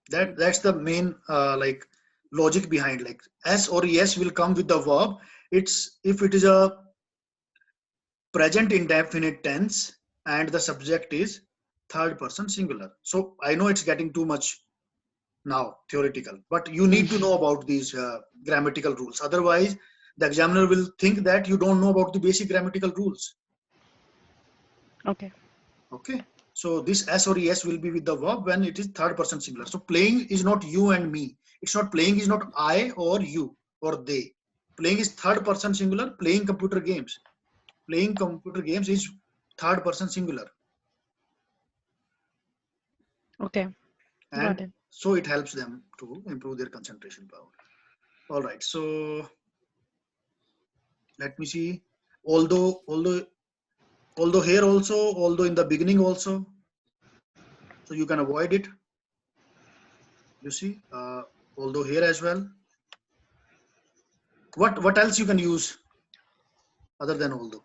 That's the main like logic behind, like s or es will come with the verb. It's if it is a present indefinite tense and the subject is third person singular. So I know it's getting too much now theoretical, but you need to know about these grammatical rules. Otherwise, the examiner will think that you don't know about the basic grammatical rules. Okay. Okay. So this s or es will be with the verb when it is third person singular. So playing is not you and me. It's not playing is not I or you or they. Playing is third person singular. Playing computer games. Playing computer games is third person singular. Okay. Got And it. so it helps them to improve their concentration power. All right. So let me see. Although here also, although in the beginning also, so you can avoid it. You see, although here as well. What else you can use other than although?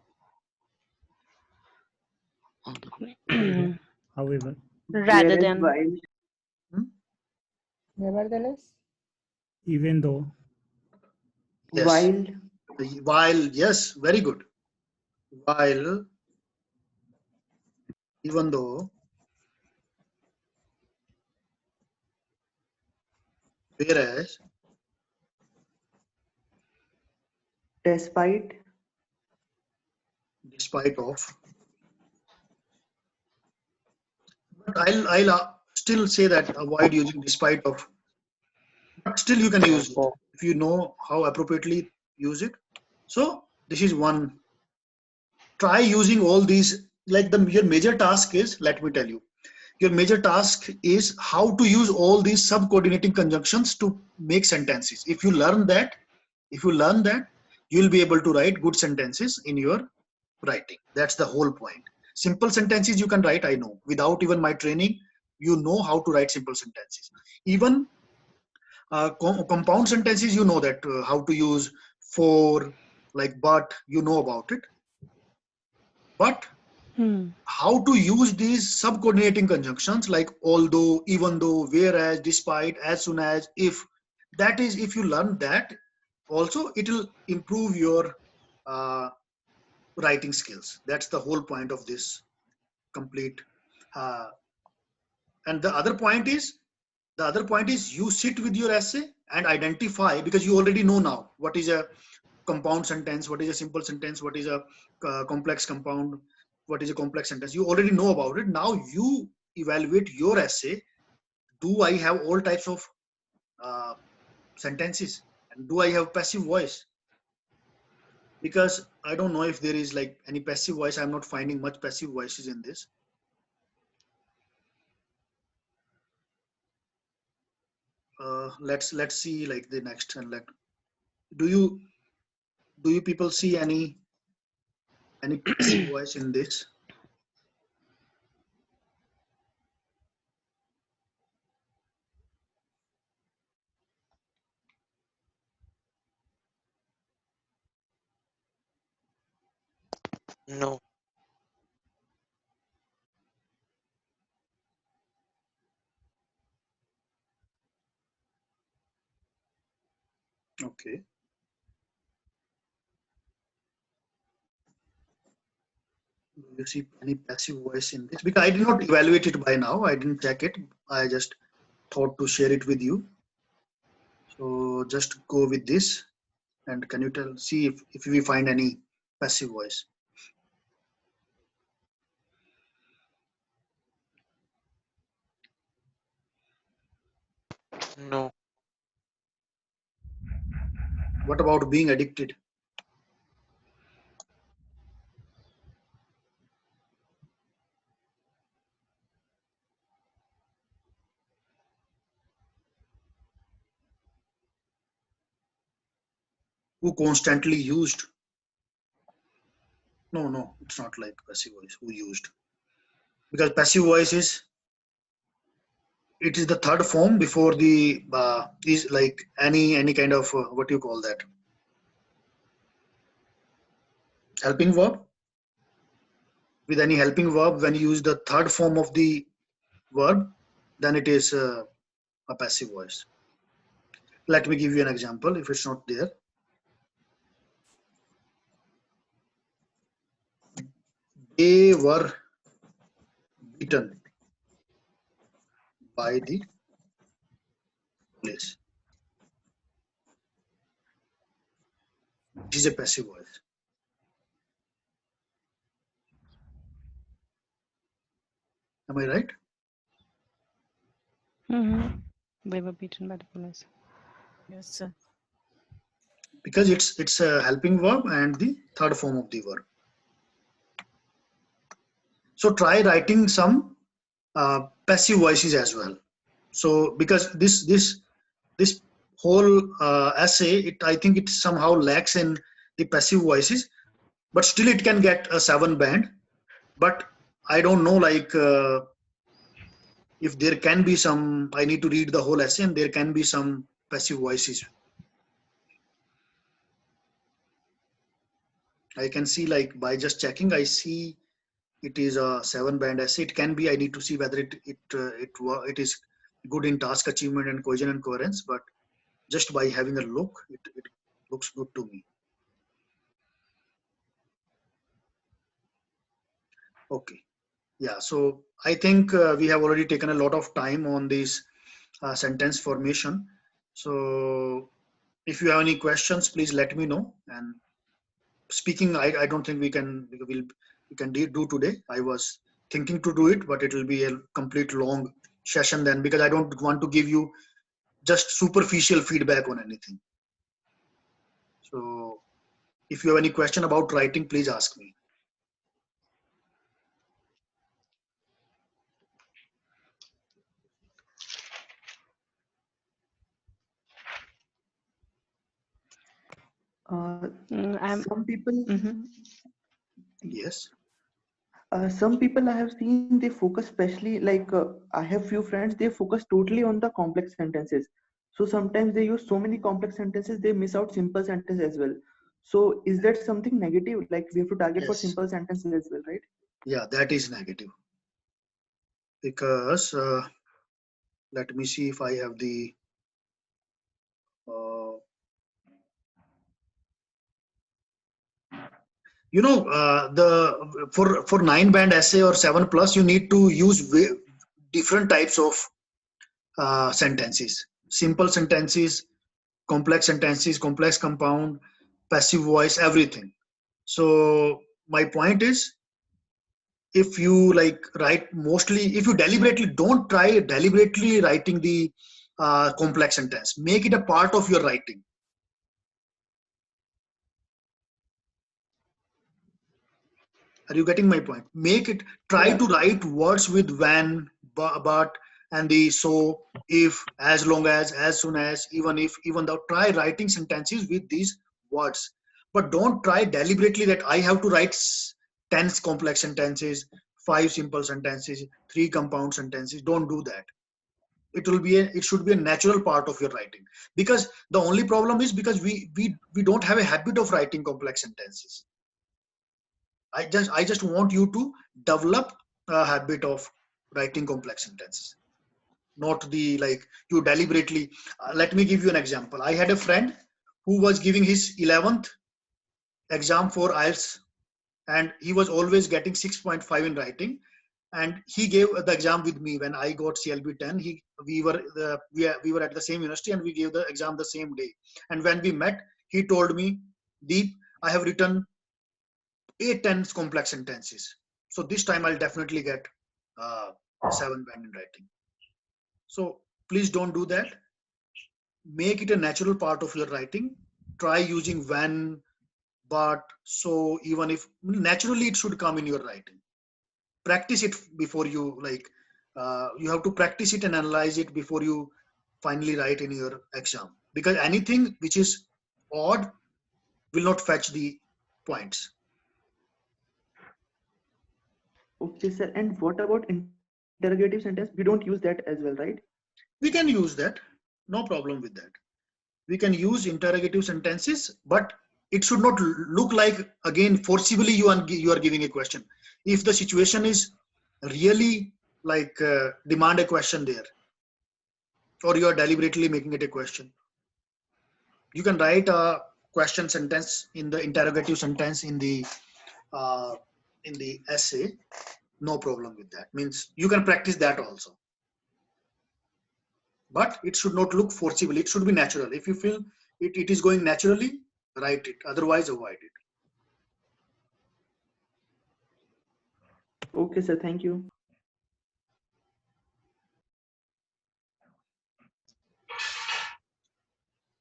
However, Rather Whereas than. while Nevertheless, even though, Yes. While, yes, very good. While, even though, whereas, despite despite of. But I'll still say that avoid using despite of. But still you can use it if you know how appropriately use it. So this is one. Try using all these. Like your major task is, let me tell you, your major task is how to use all these subcoordinating conjunctions to make sentences. If you learn that, you'll be able to write good sentences in your writing. That's the whole point. Simple sentences you can write, I know. Without even my training, you know how to write simple sentences. Even compound sentences, you know that how to use for, like but, you know about it. But how to use these subcoordinating conjunctions like although, even though, whereas, despite, as soon as, if, that is, if you learn that, also it will improve your writing skills. That's the whole point of this complete. And the other point is you sit with your essay and identify, because you already know now what is a compound sentence, what is a simple sentence, what is a complex compound, what is a complex sentence. You already know about it. Now you evaluate your essay. Do I have all types of sentences, and do I have passive voice? Because I don't know if there is like any passive voice. I'm not finding much passive voices in this. Let's see like the next, and like, do you people see any passive voice in this? No. Okay. Do you see any passive voice in this? Because I did not evaluate it by now. I didn't check it. I just thought to share it with you. So just go with this. And can you see if we find any passive voice? No. What about being addicted? Who constantly used? No, it's not like passive voice. Who used? Because passive voice is, it is the third form before the is like any kind of what you call that, helping verb. With any helping verb, when you use the third form of the verb, then it is a passive voice. Let me give you an example if it's not there. They were beaten by the police. It is a passive voice. Am I right? They were beaten by the police. Yes, sir. Because it's a helping verb and the third form of the verb. So try writing some passive voices as well. So because this whole essay, I think it somehow lacks in the passive voices, but still it can get a 7 band. But I don't know, like if there can be some. I need to read the whole essay, and there can be some passive voices. I can see, like, by just checking, I see it is a 7 band essay. It can be. I need to see whether it is good in task achievement and cohesion and coherence. But just by having a look, it looks good to me. Okay. Yeah. So I think we have already taken a lot of time on this sentence formation. So if you have any questions, please let me know. And speaking, I don't think we can do today. I was thinking to do it, but it will be a complete long session then, because I don't want to give you just superficial feedback on anything. So if you have any question about writing, please ask me. Some people, Yes. some people I have seen, they focus, especially like I have few friends, they focus totally on the complex sentences. So sometimes they use so many complex sentences, they miss out simple sentences as well. So is that something negative? Like we have to target for Yes. simple sentences as well, right? Yeah, that is negative. Because let me see if I have the the for 9 band essay or 7 plus, you need to use different types of sentences: simple sentences, complex compound, passive voice, everything. So my point is, if you like write mostly, if you deliberately, don't try deliberately writing the complex sentence, make it a part of your writing. Are you getting my point? Make it, try to write words with when, but, and the so, if, as long as soon as, even if, even though. Try writing sentences with these words, but don't try deliberately that I have to write 10 complex sentences, 5 simple sentences, 3 compound sentences. Don't do that. It should be a natural part of your writing, because the only problem is because we don't have a habit of writing complex sentences. I just want you to develop a habit of writing complex sentences, not the like you deliberately. Let me give you an example. I had a friend who was giving his 11th exam for IELTS, and he was always getting 6.5 in writing. And he gave the exam with me when I got CLB 10. We were at the same university, and we gave the exam the same day. And when we met, he told me, Deep, I have written 8-10 complex sentences. So this time I'll definitely get 7 band in writing. So please don't do that. Make it a natural part of your writing. Try using when, but, so, even if. Naturally it should come in your writing. Practice it before you you have to practice it and analyze it before you finally write in your exam, because anything which is odd will not fetch the points. Okay, sir. And what about interrogative sentence? We don't use that as well, right? We can use that, no problem with that. We can use interrogative sentences, but it should not look like, again, forcibly you are giving a question. If the situation is really demand a question there, or you are deliberately making it a question, you can write a question sentence in the interrogative sentence in the essay. No problem with that. Means you can practice that also. But it should not look forcibly. It should be natural. If you feel it is going naturally, write it. Otherwise, avoid it. Okay, sir. Thank you.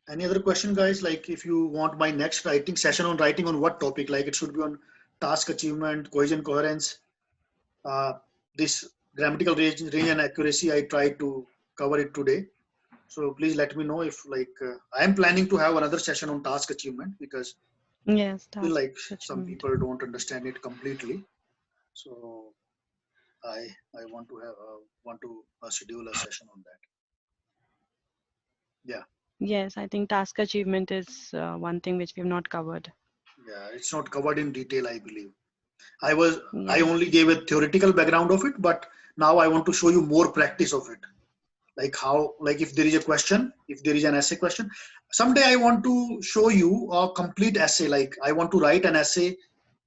Any other question, guys? Like, if you want my next writing session on writing on what topic, like it should be on task achievement, cohesion, coherence, this grammatical range and accuracy. I tried to cover it today. So please let me know if I am planning to have another session on task achievement, because Yes, I feel like task some achievement. people don't understand it completely. So I want to schedule a session on that. Yeah. Yes, I think task achievement is one thing which we've not covered. Yeah, it's not covered in detail, I believe. I Yeah. only gave a theoretical background of it, but now I want to show you more practice of it. Like how, like if there is a question, if there is an essay question, someday I want to show you a complete essay. Like I want to write an essay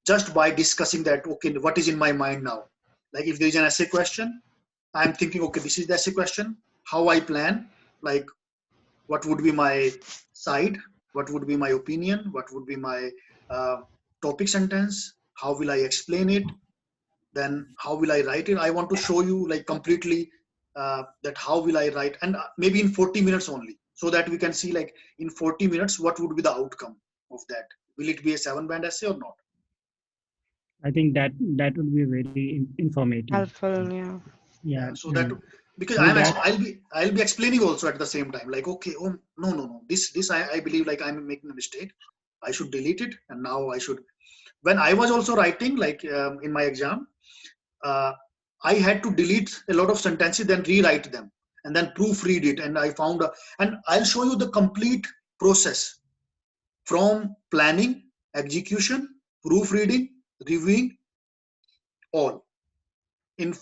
just by discussing that, okay, what is in my mind now? Like if there is an essay question, I'm thinking, okay, this is the essay question, how I plan, like what would be my side, what would be my opinion, what would be my topic sentence, how will I explain it, then how will I write it. I want to show you like completely that how will I write, and maybe in 40 minutes only, so that we can see like in 40 minutes what would be the outcome of that. Will it be a 7-band essay or not? I think that would be very informative. Helpful, yeah. Yeah. So that, because with that, I'll be explaining also at the same time, like, okay, oh no, this I believe like I'm making a mistake, I should delete it. And now I should, when I was also writing like in my exam, I had to delete a lot of sentences, then rewrite them, and then proofread it. And I found and I'll show you the complete process from planning, execution, proofreading, reviewing, all in.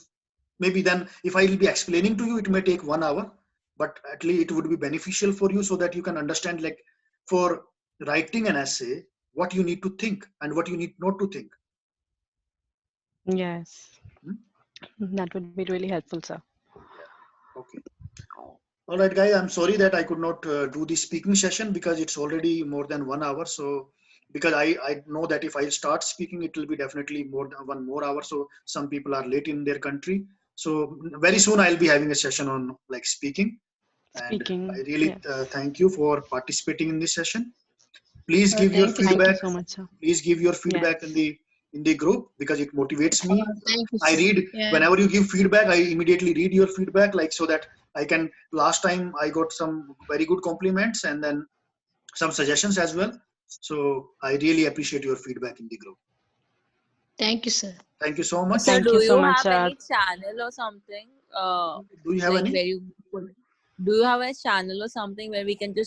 Maybe then if I will be explaining to you, it may take 1 hour, but at least it would be beneficial for you, so that you can understand, like, for writing an essay, what you need to think and what you need not to think. Yes. That would be really helpful, sir. Yeah. Okay. All right, guys. I'm sorry that I could not do the speaking session, because it's already more than 1 hour. So, because I know that if I start speaking, it will be definitely more than 1 more hour. So some people are late in their country. So very soon I'll be having a session on like speaking. And Speaking. I really Yes. thank you for participating in this session. Please give your Thank you. Thank you feedback. so much, sir. Please give your feedback Yes. in the group, because it motivates me. Thank you. I read Yeah. whenever you give feedback, I immediately read your feedback, like, so that I can. Last time I got some very good compliments and then some suggestions as well. So I really appreciate your feedback in the group. Thank you, sir. Thank you so much. So Thank do you so you much, have any channel or something? Do you have Like any? where you do you have a channel or something where we can just